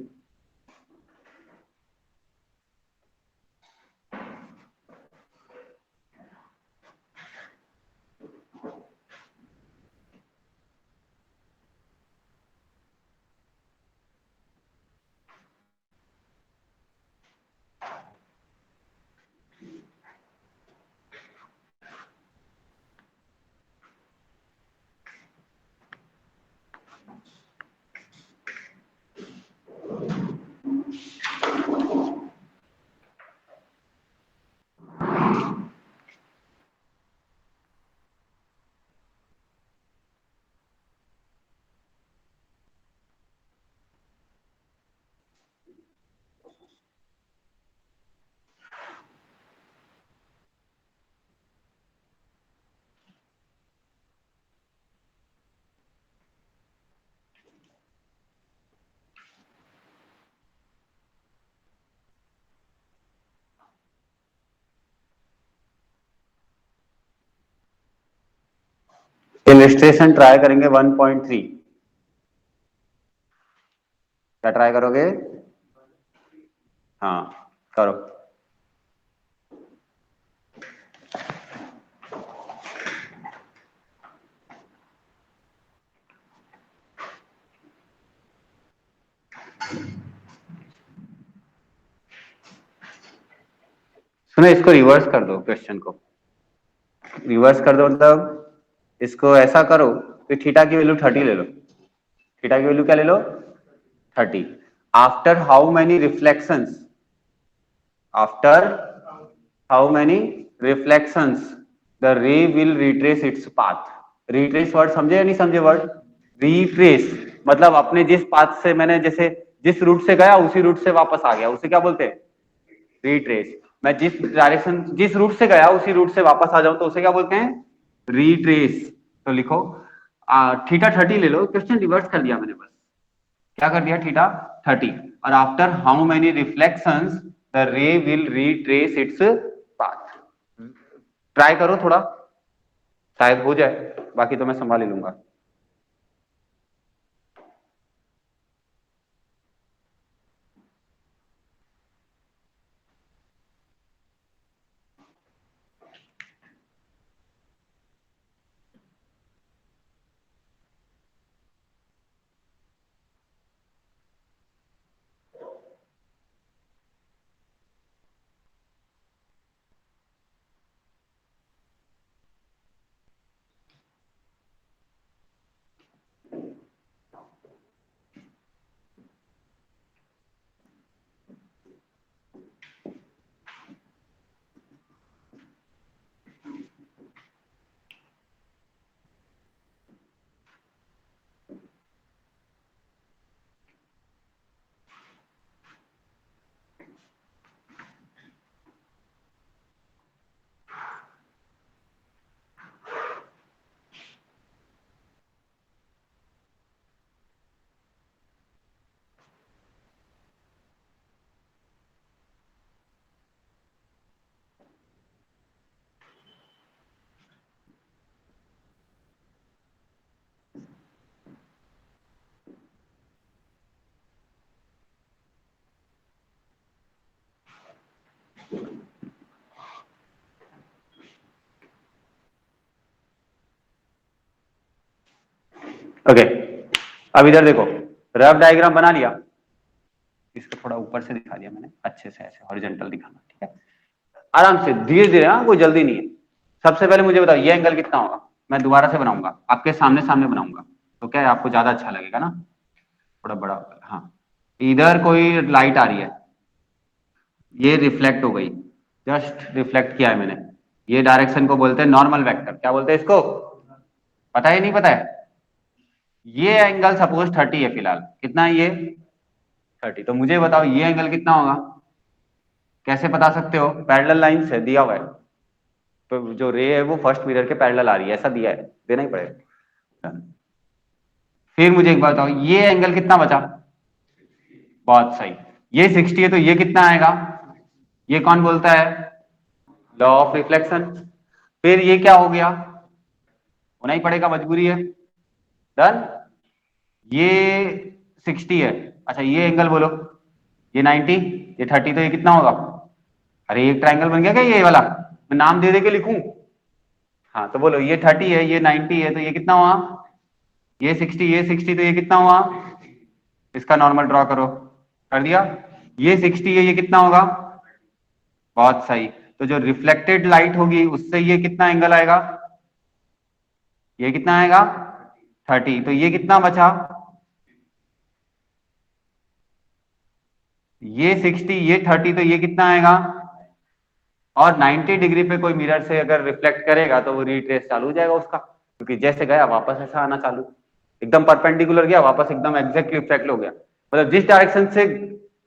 इलस्ट्रेशन ट्राई करेंगे 1.3। क्या ट्राई करोगे? हाँ करो। सुनो, इसको रिवर्स कर दो, क्वेश्चन को रिवर्स कर दो, मतलब इसको ऐसा करो कि थीटा की वैल्यू 30 ले लो। थीटा की वैल्यू क्या ले लो? 30। After how many reflections, after how many reflections the रे will retrace its path. Retrace word समझे या नहीं समझे? वर्ड रिट्रेस मतलब अपने जिस पाथ से, मैंने जैसे जिस रूट से गया उसी रूट से वापस आ गया, उसे क्या बोलते हैं? रिट्रेस। मैं जिस डायरेक्शन, जिस रूट से गया उसी रूट से वापस आ जाऊं तो उसे क्या बोलते हैं? रिट्रेस। तो लिखो थीटा 30 ले लो, क्वेश्चन रिवर्स कर दिया मैंने, बस क्या कर दिया? थीटा 30 और after how many reflections the रे will retrace its path. Try करो थोड़ा, शायद हो जाए, बाकी तो मैं संभाल ही लूंगा। ओके, अब इधर देखो, रफ डायग्राम बना लिया, इसको थोड़ा ऊपर से दिखा दिया मैंने, अच्छे से ऐसे हॉरिजॉन्टल दिखाना, ठीक है? आराम से धीरे धीरे, हाँ कोई जल्दी नहीं है। सबसे पहले मुझे बताओ ये एंगल कितना होगा? मैं दोबारा से बनाऊंगा, आपके सामने सामने बनाऊंगा, तो क्या है, आपको ज्यादा अच्छा लगेगा ना, थोड़ा बड़ा होगा। हाँ, इधर कोई लाइट आ रही है, ये रिफ्लेक्ट हो गई, जस्ट रिफ्लेक्ट किया है मैंने, ये डायरेक्शन को बोलते हैं नॉर्मल वेक्टर। क्या बोलते हैं इसको? पता है नहीं पता है? ये एंगल सपोज 30 है फिलहाल, कितना है ये? 30। तो मुझे बताओ ये एंगल कितना होगा? कैसे बता सकते हो? पैरेलल लाइन से दिया हुआ है, तो जो रे है वो फर्स्ट मिरर के पैरेलल आ रही है, ऐसा दिया है, देना ही पड़ेगा। फिर मुझे एक बात बताओ, ये एंगल कितना बचा? बहुत सही, ये 60 है, तो ये कितना आएगा? ये कौन बोलता है? Law of reflection. फिर ये क्या हो गया? होना ही पड़ेगा, मजबूरी है। डन। ये 60 है, अच्छा ये एंगल बोलो, ये 90, ये 30, तो ये कितना होगा? अरे एक ट्रायंगल बन गया क्या ये वाला? मैं नाम दे दे के लिखूं? हाँ तो बोलो, ये 30 है, ये 90 है, तो ये कितना हुआ? ये 60, ये 60, तो ये कितना हुआ? इसका नॉर्मल ड्रॉ करो, कर दिया। ये 60 है, ये कितना होगा? बहुत सही। तो जो रिफ्लेक्टेड लाइट होगी उससे ये कितना एंगल आएगा? ये कितना आएगा? 30। तो ये कितना बचा? ये 60, ये 30, तो ये कितना आएगा? और 90 डिग्री पे कोई मिरर से अगर रिफ्लेक्ट करेगा तो वो रिट्रेस चालू हो जाएगा उसका, क्योंकि जैसे गया वापस ऐसा आना चालू, एकदम परपेंडिकुलर गया वापस एकदम एग्जैक्ट रिफ्लेक्ट हो गया। मतलब जिस डायरेक्शन से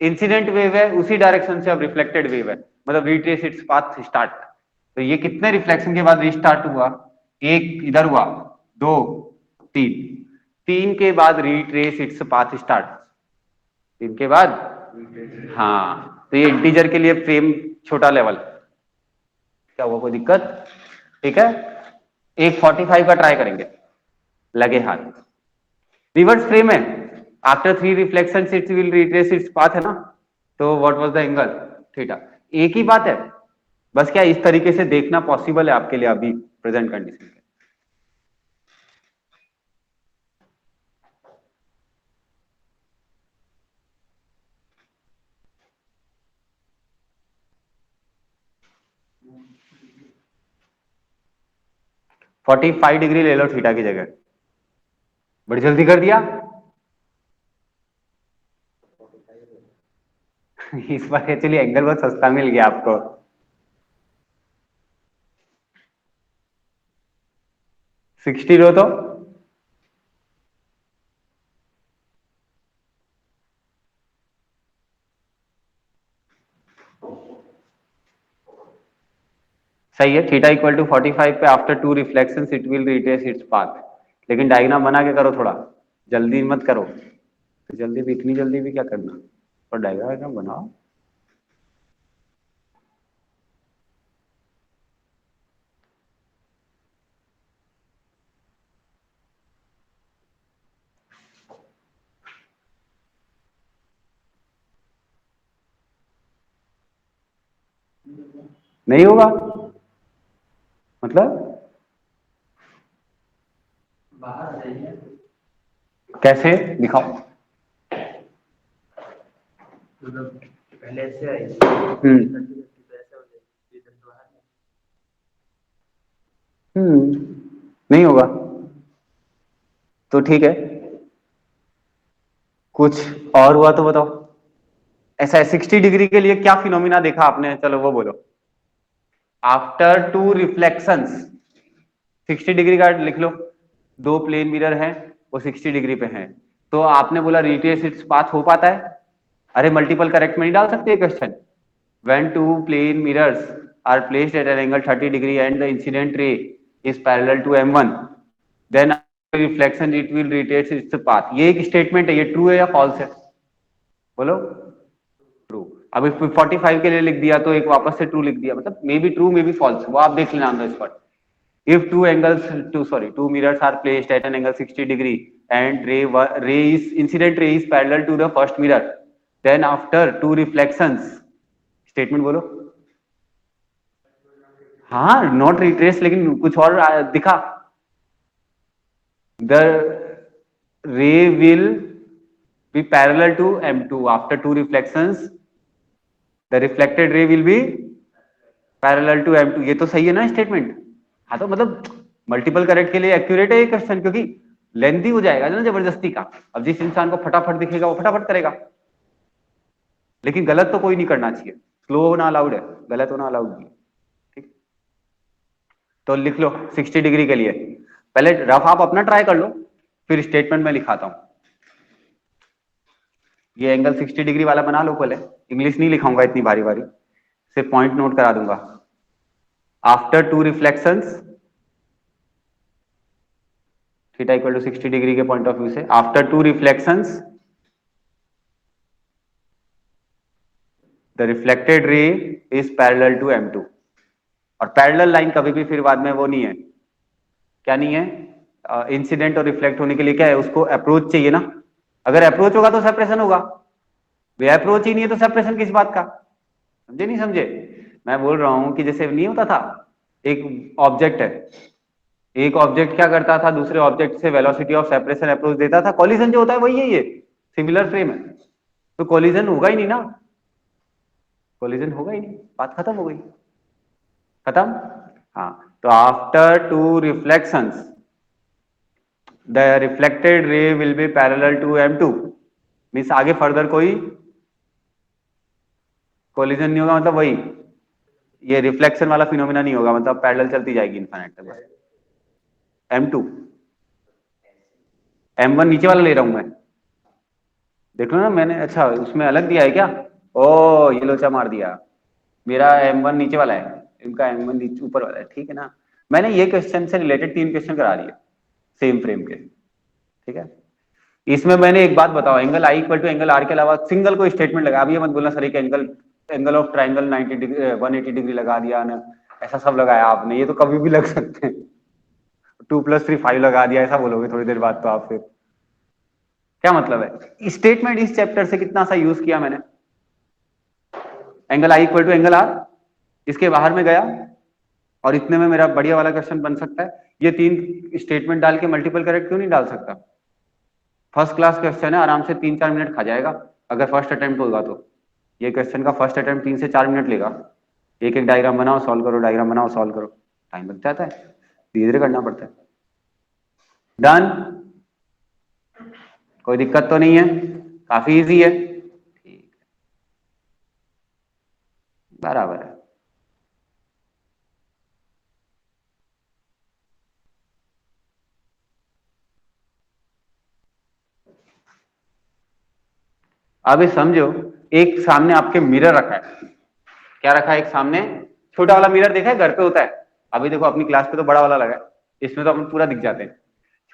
इंसिडेंट वेव है उसी डायरेक्शन से अब रिफ्लेक्टेड वेव है, मतलब रिट्रेस इट्स पाथ स्टार्ट। तो ये कितने रिफ्लेक्शन के बाद रिस्टार्ट हुआ? एक इधर हुआ, दो, तीन, तीन के बाद रिट्रेस इट्स पाथ स्टार्ट, तीन के बाद। हाँ, तो ये इंटीजर के लिए फ्रेम छोटा लेवल, क्या हुआ, कोई दिक्कत? ठीक है, एक 45 का ट्राई करेंगे। लगे हाथ। रिवर्स फ्रेम है, after 3 reflection it will retrace its path है ना, तो what was the angle? Theta. एक ही बात है, बस क्या इस तरीके से देखना पॉसिबल है आपके लिए अभी प्रेजेंट कंडीशन में। फोर्टी 45 डिग्री ले लो थीटा की जगह, बड़ी जल्दी कर दिया। इस बार एक्चुअली एंगल बहुत सस्ता मिल गया आपको। सिक्सटी लो तो सही है। थीटा इक्वल टू 45 पे after 2 reflections it will retrace its path. लेकिन डायग्राम बना के करो थोड़ा, जल्दी मत करो। तो जल्दी भी, इतनी जल्दी भी क्या करना, और डायग्राम बनाओ। नहीं होगा मतलब कैसे दिखाओ। पहले ऐसे आई नहीं होगा तो ठीक है, कुछ और हुआ तो बताओ। ऐसा है 60 डिग्री के लिए क्या फिनोमिना देखा आपने, चलो वो बोलो। आफ्टर 2 रिफ्लेक्शंस 60 डिग्री का लिख लो, दो प्लेन मिरर हैं वो 60 डिग्री पे हैं, तो आपने बोला रिट्रेस इट्स पाथ हो पाता है? अरे मल्टीपल करेक्ट में नहीं डाल सकते question. When two plane mirrors are placed at an angle 30 degree and the incident ray is parallel to m1 then reflection it will retrace its path. ये एक स्टेटमेंट है, ये ट्रू है या फॉल्स है बोलो? ट्रू। अब इस 45 के लिए लिख दिया तो एक वापस से ट्रू लिख दिया, मतलब maybe true maybe false, वो आप देख लेना on the spot. If two mirrors are placed at an angle 60 degree and incident ray is parallel to the first mirror, then after two reflections, statement बोलो। हाँ not retrace, लेकिन कुछ और दिखा। The ray will be parallel to M2 after two reflections, the reflected ray will be parallel to M2। ये तो सही है ना स्टेटमेंट? हाँ तो मतलब मल्टीपल करेक्ट के लिए एक्यूरेट है ये क्वेश्चन, क्योंकि लेंथी हो जाएगा ना जबरदस्ती का। अब जिस इंसान को फटाफट दिखेगा वो फटाफट करेगा, लेकिन गलत तो कोई नहीं करना चाहिए। स्लो होना अलाउड है, गलत होना अलाउड नहीं। ठीक, तो लिख लो 60 डिग्री के लिए। पहले रफ आप अपना ट्राई कर लो, फिर स्टेटमेंट में लिखाता हूं। ये एंगल 60 डिग्री वाला बना लो पहले, इंग्लिश नहीं लिखाऊंगा इतनी भारी भारी, सिर्फ पॉइंट नोट करा दूंगा। After two reflections theta equal to 60 degree के पॉइंट ऑफ व्यू से, after two reflections the reflected ray is parallel to M2। और पैरेलल लाइन कभी भी फिर बाद में वो नहीं है, क्या नहीं है, इंसिडेंट और रिफ्लेक्ट होने के लिए क्या है, उसको अप्रोच चाहिए ना। अगर अप्रोच होगा तो सेपरेशन होगा, वे अप्रोच ही नहीं है तो सेपरेशन किस बात का? समझे नहीं समझे? मैं बोल रहा हूं कि जैसे नहीं होता था, एक ऑब्जेक्ट है, एक ऑब्जेक्ट क्या करता था, दूसरे ऑब्जेक्ट से वेलोसिटी ऑफ सेपरेशन अप्रोच देता था। कॉलिजन जो होता है वही है, ये सिमिलर फ्रेम है, तो कॉलिजन होगा ही नहीं ना, कॉलिजन होगा ही नहीं, बात खत्म हो गई। खत्म। हाँ, तो after two reflections the reflected ray will be parallel to M2, means आगे फर्दर कोई कॉलिजन नहीं होगा, मतलब वही ये रिफ्लेक्शन वाला फिनोमिना नहीं होगा, मतलब पैरेलल चलती जाएगी इनफाइनाइट तक बस। M2 M1 नीचे वाला ले रहा हूं मैं, देख लो ना मैंने, अच्छा उसमें अलग दिया है क्या? ओ ये लोचा मार दिया, मेरा M1 नीचे वाला है, इनका M1 नीचे ऊपर वाला है, ठीक है ना। मैंने ये क्वेश्चन से रिलेटेड 3 क्वेश्चन करा दिए सेम फ्रेम के, ठीक है। इसमें मैंने एक बात बताओ, angle I equal to angle are के अलावा सिंगल कोई स्टेटमेंट लगा, अब ये मत बोलना सर एक angle of triangle 90 degree 180 degree लगा दिया ना, ऐसा सब लगाया आपने, ये तो कभी भी लग सकते हैं। 2+3 5 लगा दिया, ऐसा बोलोगे थोड़ी देर बाद तो आप फिर क्या मतलब है। स्टेटमेंट इस चैप्टर से कितना सा यूज किया मैंने, angle I equal to angle r, इसके बाहर में गया और इतने में मेरा बढ़िया वाला क्वेश्चन बन सकता है। ये 3 स्टेटमेंट डाल के मल्टीपल करेक्ट क्यों नहीं डाल सकता। फर्स्ट क्लास क्वेश्चन है, आराम से 3-4 मिनट खा जाएगा अगर फर्स्ट अटेम्प्ट होगा तो। ये क्वेश्चन का फर्स्ट अटेम्प्ट 3 से 4 मिनट लेगा। एक एक डायग्राम बनाओ सॉल्व करो, डायग्राम बनाओ सॉल्व करो, टाइम लग जाता है, धीरे धीरे करना पड़ता है। डन, कोई दिक्कत तो नहीं है, काफी इजी है, ठीक है, बराबर है। अब ये समझो, एक सामने आपके मिरर रखा है, क्या रखा है एक सामने, छोटा वाला मिरर देखा है घर पे होता है, अभी देखो अपनी क्लास पे तो बड़ा वाला लगा है, इसमें तो अपन पूरा दिख जाते हैं।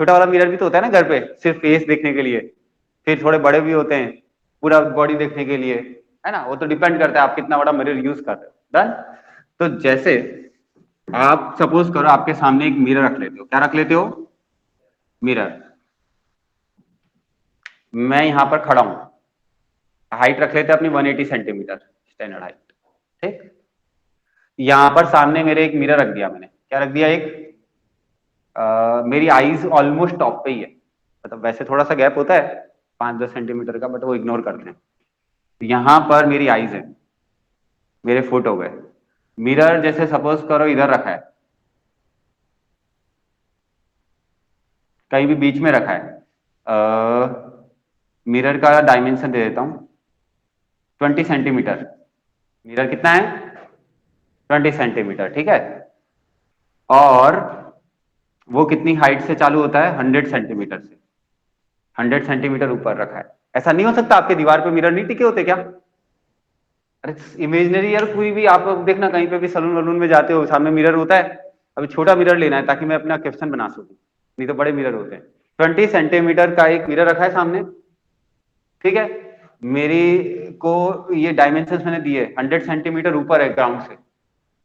छोटा वाला मिरर भी तो होता है ना घर पे, सिर्फ फेस देखने के लिए, फिर थोड़े बड़े भी होते हैं पूरा बॉडी देखने के लिए, है ना, वो तो डिपेंड करता है आप कितना बड़ा मिरर यूज कर रहे हो। डन। तो जैसे आप सपोज करो आपके सामने एक मिरर रख लेते हो, क्या रख लेते हो, मिरर। मैं यहां पर खड़ा हूं, हाइट रख लेते हैं अपनी 180 सेंटीमीटर स्टैंडर्ड हाइट, ठीक। यहां पर सामने मेरे एक मिरर रख दिया मैंने, क्या रख दिया, एक मेरी आईज ऑलमोस्ट टॉप पे ही है, मतलब वैसे थोड़ा सा गैप होता है 5-10 सेंटीमीटर का, बट वो इग्नोर करते हैं। यहां पर मेरी आईज है, मेरे फुट हो गए, मिरर जैसे सपोज करो इधर रखा है, कहीं भी बीच में रखा है। मिरर का डायमेंशन दे देता हूं 20 सेंटीमीटर, मिरर कितना है 20 सेंटीमीटर, ठीक है। और वो कितनी हाइट से चालू होता है, 100 सेंटीमीटर से, 100 सेंटीमीटर ऊपर रखा है। ऐसा नहीं हो सकता आपके दीवार पे मिरर नहीं टिके होते क्या, अरे इमेजिनरी यार, कोई भी आप देखना कहीं पे भी सलून वलून में जाते हो सामने मिरर होता है। अभी छोटा मिरर लेना है ताकि मैं अपना क्वेश्चन बना सकूं, नहीं तो बड़े मिरर होते हैं। 20 सेंटीमीटर का एक मिरर रखा है सामने, ठीक है। मेरी को ये डायमेंशन मैंने दिए, 100 सेंटीमीटर ऊपर है ग्राउंड से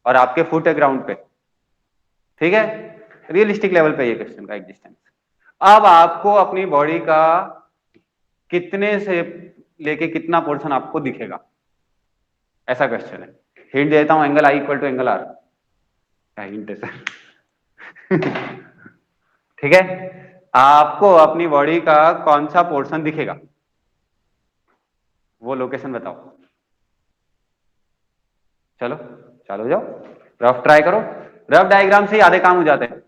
और आपके फुट है ग्राउंड पे, ठीक है। रियलिस्टिक लेवल पे ये क्वेश्चन का एक डिस्टेंस। अब आपको अपनी बॉडी का कितने से लेके कितना पोर्शन आपको दिखेगा, ऐसा क्वेश्चन है। हिंट देता हूं, angle I equal to angle R, क्या हिंट है सर ठीक है। आपको अपनी बॉडी का कौन सा पोर्शन दिखेगा, वो लोकेशन बताओ। चलो चालू हो जाओ, रफ ट्राई करो, रफ डायग्राम से ही आधे काम हो जाते हैं।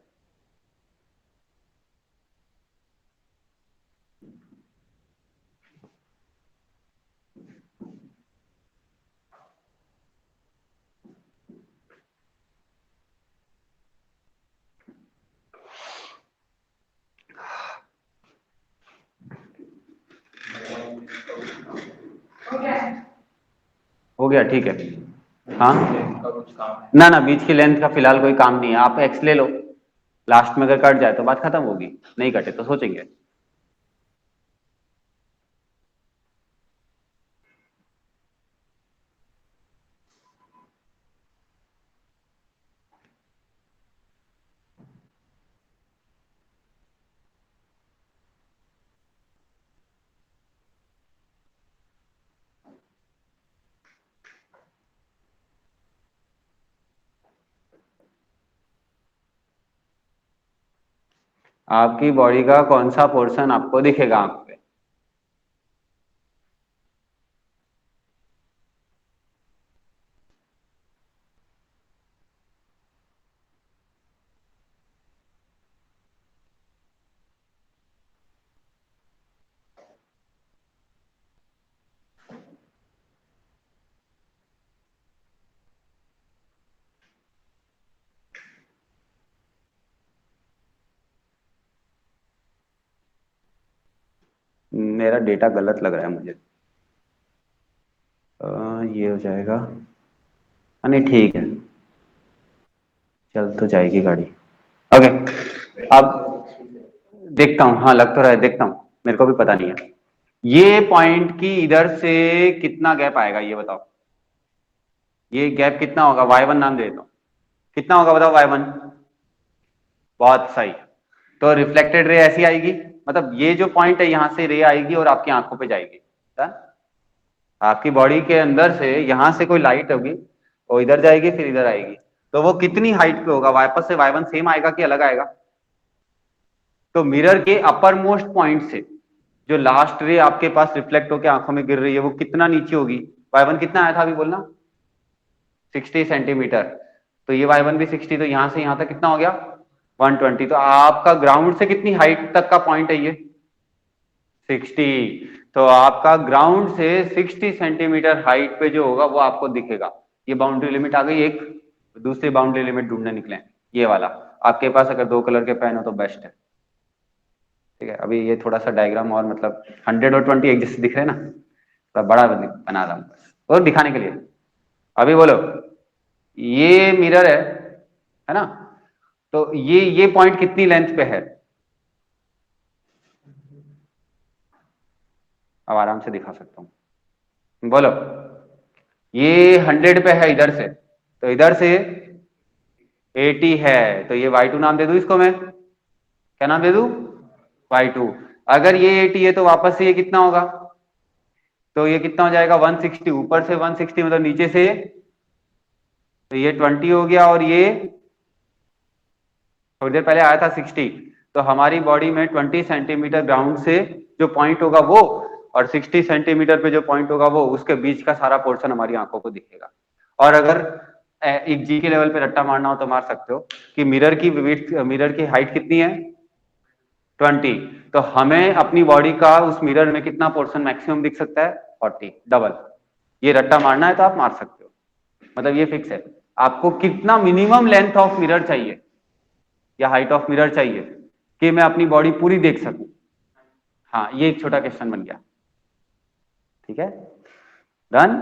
हो गया, ठीक है। हाँ ना ना, बीच की लेंथ का फिलहाल कोई काम नहीं है, आप एक्स ले लो, लास्ट में अगर कट जाए तो बात खत्म होगी, नहीं कटे तो सोचेंगे। आपकी बॉडी का कौन सा पोर्शन आपको दिखेगा आंख पे, मेरा डेटा गलत लग रहा है मुझे। ये हो जाएगा, नहीं ठीक है, चल तो जाएगी गाड़ी। ओके, अब देखता हूँ, हाँ लग तो रहा है, देखता हूँ, मेरे को भी पता नहीं है। ये पॉइंट की इधर से कितना गैप आएगा ये बताओ, ये गैप कितना होगा, y1 नाम दे देता हूँ, कितना होगा बताओ y1, बहुत सही, तो रिफ्लेक्टेड रे ऐसी आएगी, मतलब ये जो पॉइंट है यहाँ से रे आएगी और आपकी आंखों पे जाएगी। आपकी बॉडी के अंदर से यहाँ से कोई लाइट होगी, वो इधर जाएगी फिर इधर आएगी, तो वो कितनी हाइट पे होगा, वापस से y1 सेम आएगा कि अलग आएगा? तो मिरर के अपर मोस्ट पॉइंट से जो लास्ट रे आपके पास रिफ्लेक्ट होकर आंखों में गिर रही है वो कितना नीचे होगी? y1 कितना आया था अभी बोलना? 60 सेंटीमीटर। तो ये y1 भी 60, तो यहां से यहां तक कितना हो गया? 120। तो आपका ग्राउंड से कितनी हाइट तक का पॉइंट है ये? 60। तो आपका ग्राउंड से 60 सेंटीमीटर हाइट पे जो होगा वो आपको दिखेगा। ये बाउंड्री लिमिट आ गई एक। दूसरी बाउंड्री लिमिट ढूंढने निकले, ये वाला। आपके पास अगर 2 कलर के पेन हो तो बेस्ट है। ठीक है, अभी ये थोड़ा सा डायग्राम और मतलब 100 और 20 एक जैसे दिख रहे हैं ना, थोड़ा बड़ा बना रहा हूं बस और दिखाने के लिए। अभी बोलो, ये मिरर है ना, तो ये पॉइंट कितनी लेंथ पे है? अब आराम से दिखा सकता हूं, बोलो। ये 100 पे है इधर से, तो इधर से 80 है, तो ये y2 नाम दे दूं इसको मैं? क्या नाम दे दूं? y2। अगर ये 80 है तो वापस से ये कितना होगा? तो ये कितना हो जाएगा? 160। ऊपर से 160 मतलब नीचे से, तो ये 20 हो गया, और ये थोड़ी देर पहले आया था 60। तो हमारी बॉडी में 20 सेंटीमीटर ग्राउंड से जो पॉइंट होगा वो, और 60 सेंटीमीटर पे जो पॉइंट होगा वो, उसके बीच का सारा पोर्शन हमारी आंखों को दिखेगा। और अगर एक जी के लेवल पे रट्टा मारना हो तो मार सकते हो कि मिरर की विड्थ, मिरर की हाइट कितनी है? 20। तो हमें अपनी बॉडी का उस मिरर में कितना पोर्शन मैक्सिमम दिख सकता है? 40, डबल। ये रट्टा मारना है तो आप मार सकते हो, मतलब ये फिक्स है। आपको कितना मिनिमम लेंथ ऑफ मिरर चाहिए या हाइट ऑफ मिरर चाहिए कि मैं अपनी बॉडी पूरी देख सकूं? हाँ, ये एक छोटा क्वेश्चन बन गया। ठीक है, डन।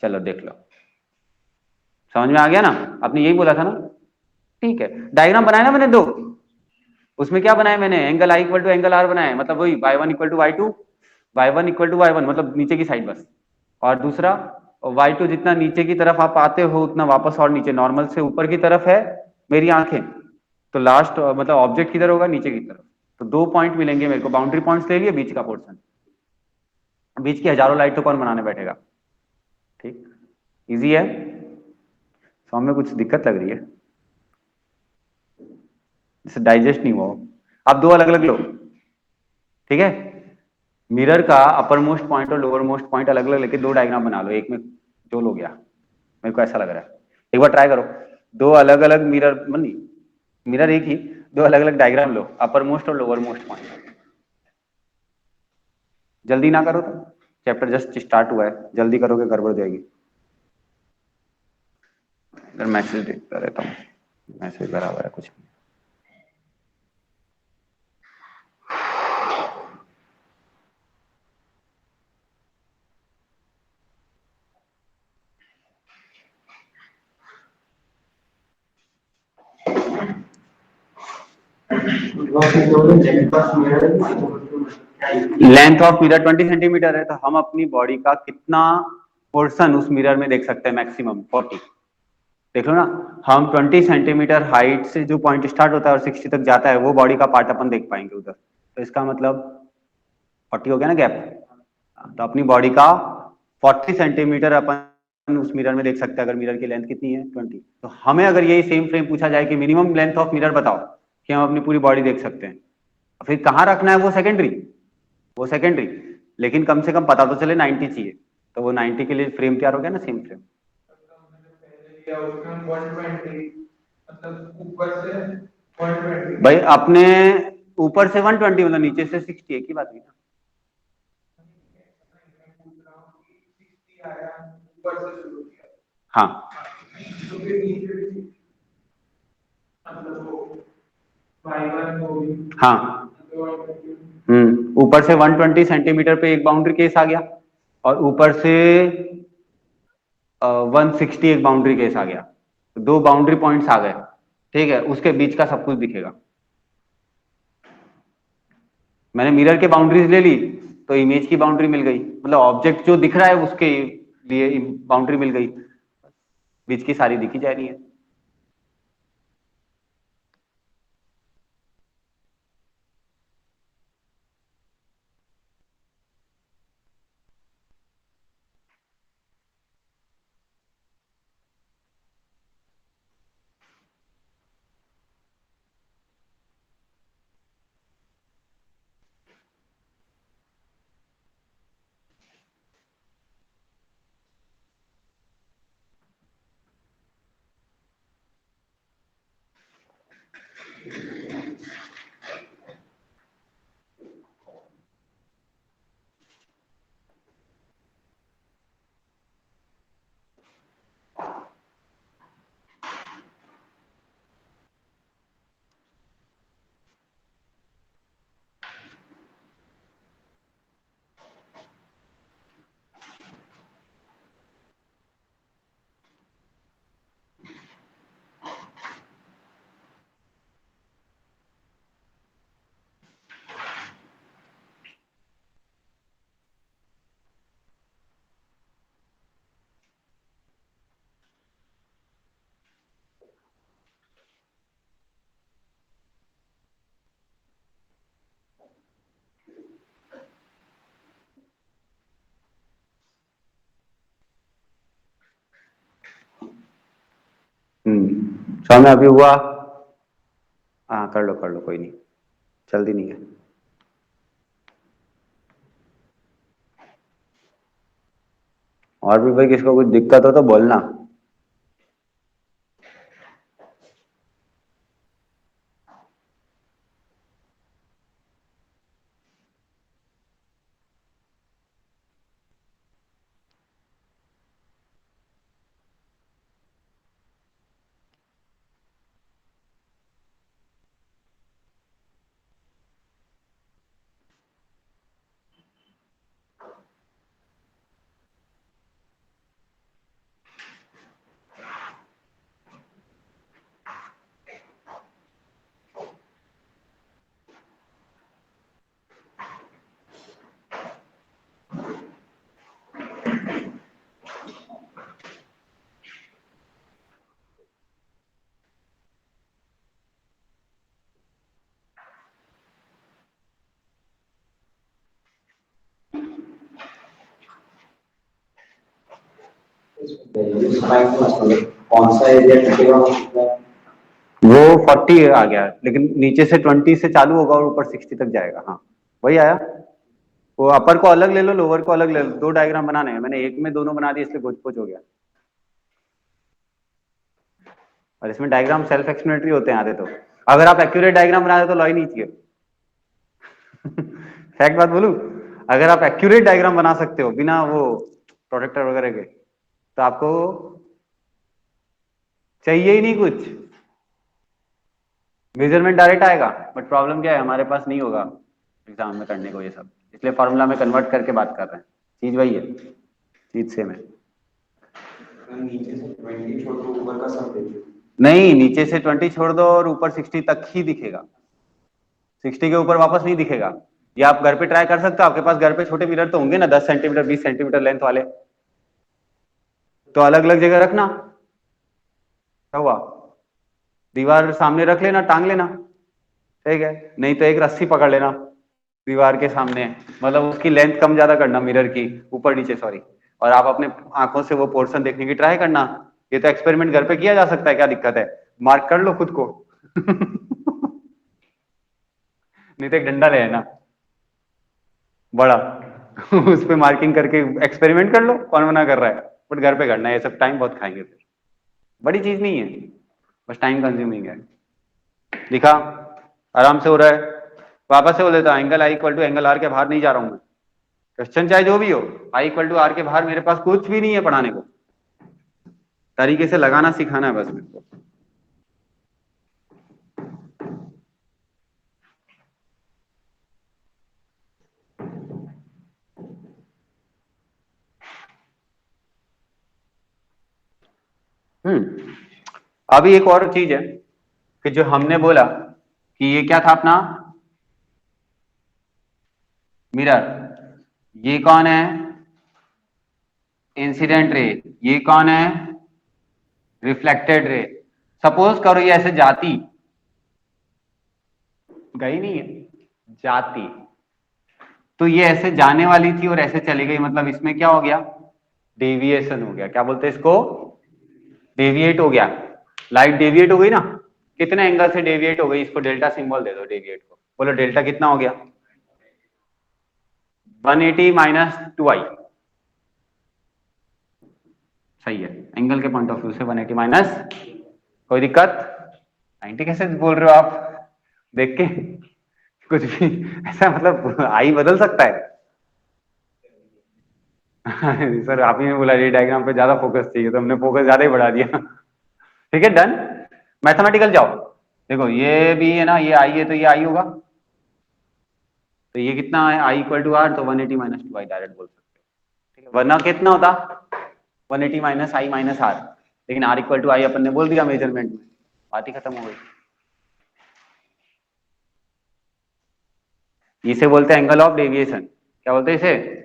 चलो देख लो, समझ में आ गया ना? आपने यही बोला था ना? ठीक है, डायग्राम बनाया ना मैंने दो, उसमें क्या बनाया मैंने? Angle I equal to angle R बनाया, मतलब वही y1 equal to y2, y1 equal to y1 मतलब नीचे की साइड बस, और दूसरा y2 जितना नीचे की तरफ आप आते हो उतना वापस और नीचे, नॉर्मल से ऊपर की तरफ है मेरी आंखें, तो लास्ट मतलब ऑब्जेक्ट किधर होगा? नीचे की तरफ। तो 2 पॉइंट मिलेंगे मेरे को, बाउंड्री पॉइंट्स ले लिए, बीच का पोर्शन। बीच की हजारों लाइट तो कौन बनाने बैठेगा? ठीक, इजी है। समझ में कुछ दिक्कत लग रही है? जैसे डाइजेस्ट नहीं हुआ। आप दो अलग अलग लो, ठीक है? मिरर का अपर मोस्ट पॉइंट और लोअर मोस्ट पॉइंट अलग अलग लेके 2 डायग्राम बना लो, एक में जो हो गया, मेरे को ऐसा लग रहा है। एक बार ट्राई करो, 2 अलग अलग मिरर, नहीं मिरर एक ही, 2 अलग अलग डायग्राम लो, अपर मोस्ट और लोअर मोस्ट पॉइंट। जल्दी ना करो, तो चैप्टर जस्ट स्टार्ट हुआ है, जल्दी करोगे गड़बड़ हो जाएगी। इधर मैसेज देखता रहता हूँ, मैसेज बराबर है कुछ। लेंथ ऑफ मिरर 20 सेंटीमीटर है, तो हम अपनी बॉडी का कितना पोर्शन उस मिरर में देख सकते हैं? मैक्सिमम 40। देख लो ना, हम 20 सेंटीमीटर हाइट से जो पॉइंट स्टार्ट होता है और 60 तक जाता है, वो बॉडी का पार्ट अपन देख पाएंगे उधर, तो इसका मतलब 40 हो गया ना गैप। तो अपनी बॉडी का 40 सेंटीमीटर अपन उस मिरर में देख सकते हैं, अगर मिरर की लेंथ कितनी है? 20। तो हमें अगर यही सेम फ्रेम पूछा जाए कि मिनिमम लेंथ ऑफ मिरर बताओ कि हम अपनी पूरी बॉडी देख सकते हैं, फिर कहाँ रखना है? वो सेकेंडरी, वो सेकेंडरी, लेकिन कम से कम पता तो चले 90 चाहिए, तो वो 90 के लिए फ्रेम तैयार हो गया ना, सेम फ्रेम। भाई अपने ऊपर से 120 मतलब नीचे से 60, एक ही बात हुई ना। हाँ, हाँ, ऊपर से 120 सेंटीमीटर पे एक बाउंड्री केस आ गया, और ऊपर से 160 एक बाउंड्री केस आ गया, 2 बाउंड्री पॉइंट्स आ गए। ठीक है, उसके बीच का सब कुछ दिखेगा। मैंने मिरर के बाउंड्रीज ले ली तो इमेज की बाउंड्री मिल गई, मतलब ऑब्जेक्ट जो दिख रहा है उसके लिए बाउंड्री मिल गई, बीच की सारी दिखी जा रही है। स्वामी अभी हुआ? हाँ कर लो कोई नहीं, जल्दी नहीं है। और भी भाई किसको कुछ दिक्कत हो तो बोलना। कौन सा एरिया टिकेगा? वो 40 आ गया, लेकिन नीचे से 20 से चालू होगा और ऊपर 60 तक जाएगा। हाँ वही आया। वो अपर को अलग ले लो, लोअर को अलग ले लो, दो डायग्राम बनाने हैं। मैंने एक में दोनों बना दिए, इसलिए कुछ कुछ हो गया। और इसमें डायग्राम सेल्फ एक्सप्लेनेटरी होते हैं आधे तो। अगर आप एक्यूरेट डायग्राम बना दे तो लॉ ही नहीं चाहिए। फैक्ट बात बोलूं, अगर आप एक्यूरेट डायग्राम बना सकते हो बिना वो प्रोटेक्टर वगैरह के, तो आपको चाहिए ही नहीं कुछ। मेजरमेंट डायरेक्ट आएगा, बट प्रॉब्लम क्या है, हमारे पास नहीं होगा एग्जाम में करने को ये सब, इसलिए फॉर्मूला में कन्वर्ट करके बात कर रहे हैं। चीज वही है, चीज सेम है। नीचे से 20 छोड़ दो, ऊपर का सब देखिए। नहीं, नीचे से 20 छोड़ दो और ऊपर 60 तक ही दिखेगा। 60 के ऊपर वापस नहीं दिखेगा। ये आप घर पे ट्राई कर सकते हो। आपके पास घर पे छोटे मिरर तो होंगे ना, 10 सेंटीमीटर 20 सेंटीमीटर लेंथ वाले, तो अलग अलग जगह रखना। क्या हुआ, दीवार सामने रख लेना, टांग लेना, ठीक है। नहीं तो एक रस्सी पकड़ लेना दीवार के सामने, मतलब उसकी लेंथ कम ज्यादा करना मिरर की, ऊपर नीचे सॉरी, और आप अपने आंखों से वो पोर्शन देखने की ट्राई करना। ये तो एक्सपेरिमेंट घर पे किया जा सकता है, क्या दिक्कत है, मार्क कर लो खुद को। नहीं तो एक डंडा ले आना बड़ा, उस पे मार्किंग करके एक्सपेरिमेंट कर लो, कौन मना कर रहा है। बट घर पे करना है, ये सब टाइम बहुत खाएंगे फिर। बड़ी चीज नहीं है, बस टाइम कंज्यूमिंग है। दिखा, आराम से हो रहा है। वापस से बोल देता, angle I equal to angle are के बाहर नहीं जा रहा हूं मैं। क्वेश्चन चाहे जो भी हो, आई इक्वल टू आर के बाहर मेरे पास कुछ भी नहीं है पढ़ाने को। तरीके से लगाना सिखाना है बस मेरे को। अभी एक और चीज है कि जो हमने बोला कि ये क्या था अपना मिरर, ये कौन है इंसिडेंट रे, ये कौन है रिफ्लेक्टेड रे। सपोज करो ये ऐसे जाती, गई नहीं है, जाती, तो ये ऐसे जाने वाली थी और ऐसे चली गई, मतलब इसमें क्या हो गया, डेविएशन हो गया। क्या बोलते हैं इसको, डेविएट हो गया। लाइट डेविएट हो गई ना, कितने एंगल से डेविएट हो गई, इसको डेल्टा सिंबल दे दो डेविएट को। बोलो डेल्टा कितना हो गया, 180 माइनस 2i। सही है, एंगल के पॉइंट ऑफ व्यू से 180 माइनस, कोई दिक्कत, 90 कैसे बोल रहे हो आप। देख के कुछ भी ऐसा, मतलब आई बदल सकता है? सर आप ही ने बोला ये डायग्राम पे ज्यादा फोकस चाहिए, तो हमने फोकस ज्यादा ही बढ़ा दिया। ठीक है, डन। मैथमेटिकल जाओ। देखो ये भी है ना, ये आई है तो ये आई होगा, तो ये कितना है, आई इक्वल टू आर, तो 180 माइनस टू आई डायरेक्ट बोल सकते हो। ठीक है, वरना कितना होता, 180 माइनस आई माइनस आर, लेकिन आर इक्वल टू आई अपन ने बोल दिया मेजरमेंट में, बात ही खत्म हो गई। इसे बोलते हैं एंगल ऑफ डेविएशन। क्या बोलते हैं इसे?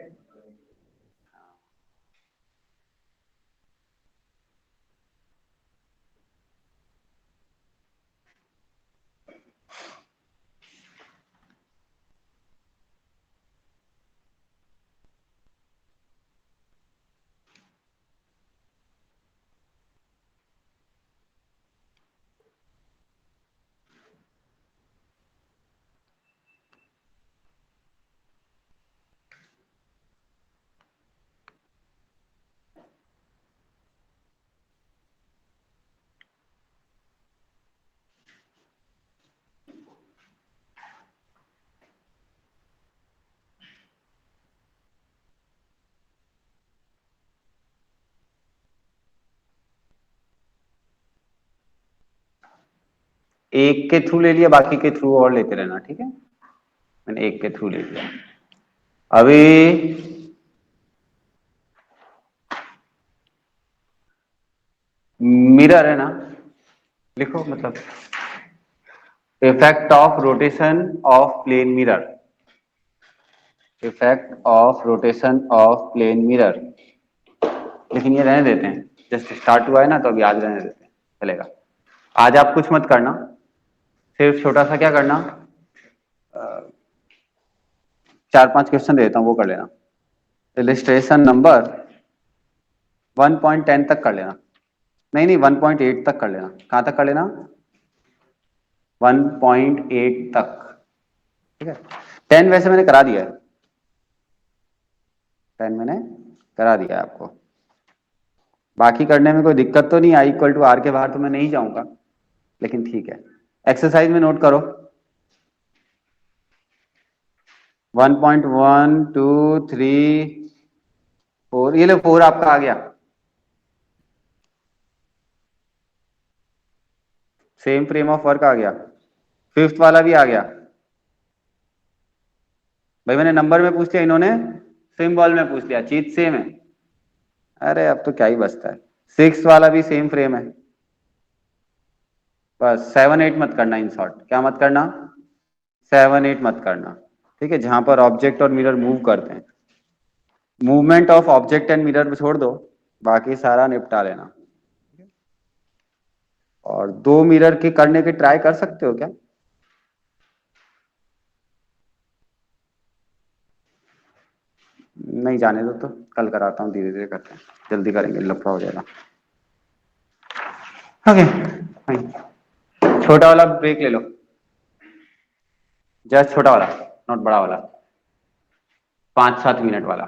एक के थ्रू ले लिया, बाकी के थ्रू और लेते रहना, ठीक है। मैंने एक के थ्रू ले लिया। अभी मिरर है ना, लिखो, मतलब effect of rotation of plane mirror, effect of rotation of plane mirror. लेकिन ये रहने देते हैं, जस्ट स्टार्ट हुआ है ना, तो अभी आज रहने देते हैं, चलेगा। आज आप कुछ मत करना, सिर्फ छोटा सा क्या करना, 4-5 क्वेश्चन दे देता हूँ, वो कर लेना। इलिस्ट्रेशन नंबर 1.10 तक कर लेना, नहीं 1.8 तक कर लेना। कहाँ तक कर लेना? 1.8 तक, ठीक है। 10 वैसे मैंने करा दिया है, 10 मैंने करा दिया है आपको। बाकी करने में कोई दिक्कत तो नहीं, आई इक्वल टू आर के बाहर तो मैं नहीं जाऊंगा, लेकिन ठीक है। एक्सरसाइज में नोट करो, 1.1 2 3 4, ये लो 4 आपका आ गया, सेम फ्रेम ऑफ वर्क आ गया। 5th वाला भी आ गया। भाई मैंने नंबर में पूछ लिया, इन्होंने सिंबल में पूछ लिया, चीज सेम है। अरे अब तो क्या ही बचता है। 6th वाला भी सेम फ्रेम है। बस 7-8 मत करना, इन शॉर्ट क्या मत करना, 7-8 मत करना, ठीक है। जहां पर ऑब्जेक्ट और मिरर मूव करते हैं, movement of object and mirror छोड़ दो, बाकी सारा निपटा लेना। और 2 मिरर के करने के ट्राई कर सकते हो क्या? नहीं, जाने दो, तो कल कराता हूँ, धीरे धीरे करते हैं, जल्दी करेंगे, लफड़ा हो जाएगा। ओके, छोटा वाला ब्रेक ले लो, जस्ट छोटा वाला, नॉट बड़ा वाला, 5-7 मिनट वाला।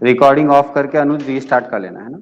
रिकॉर्डिंग ऑफ करके अनुज रीस्टार्ट कर लेना है ना।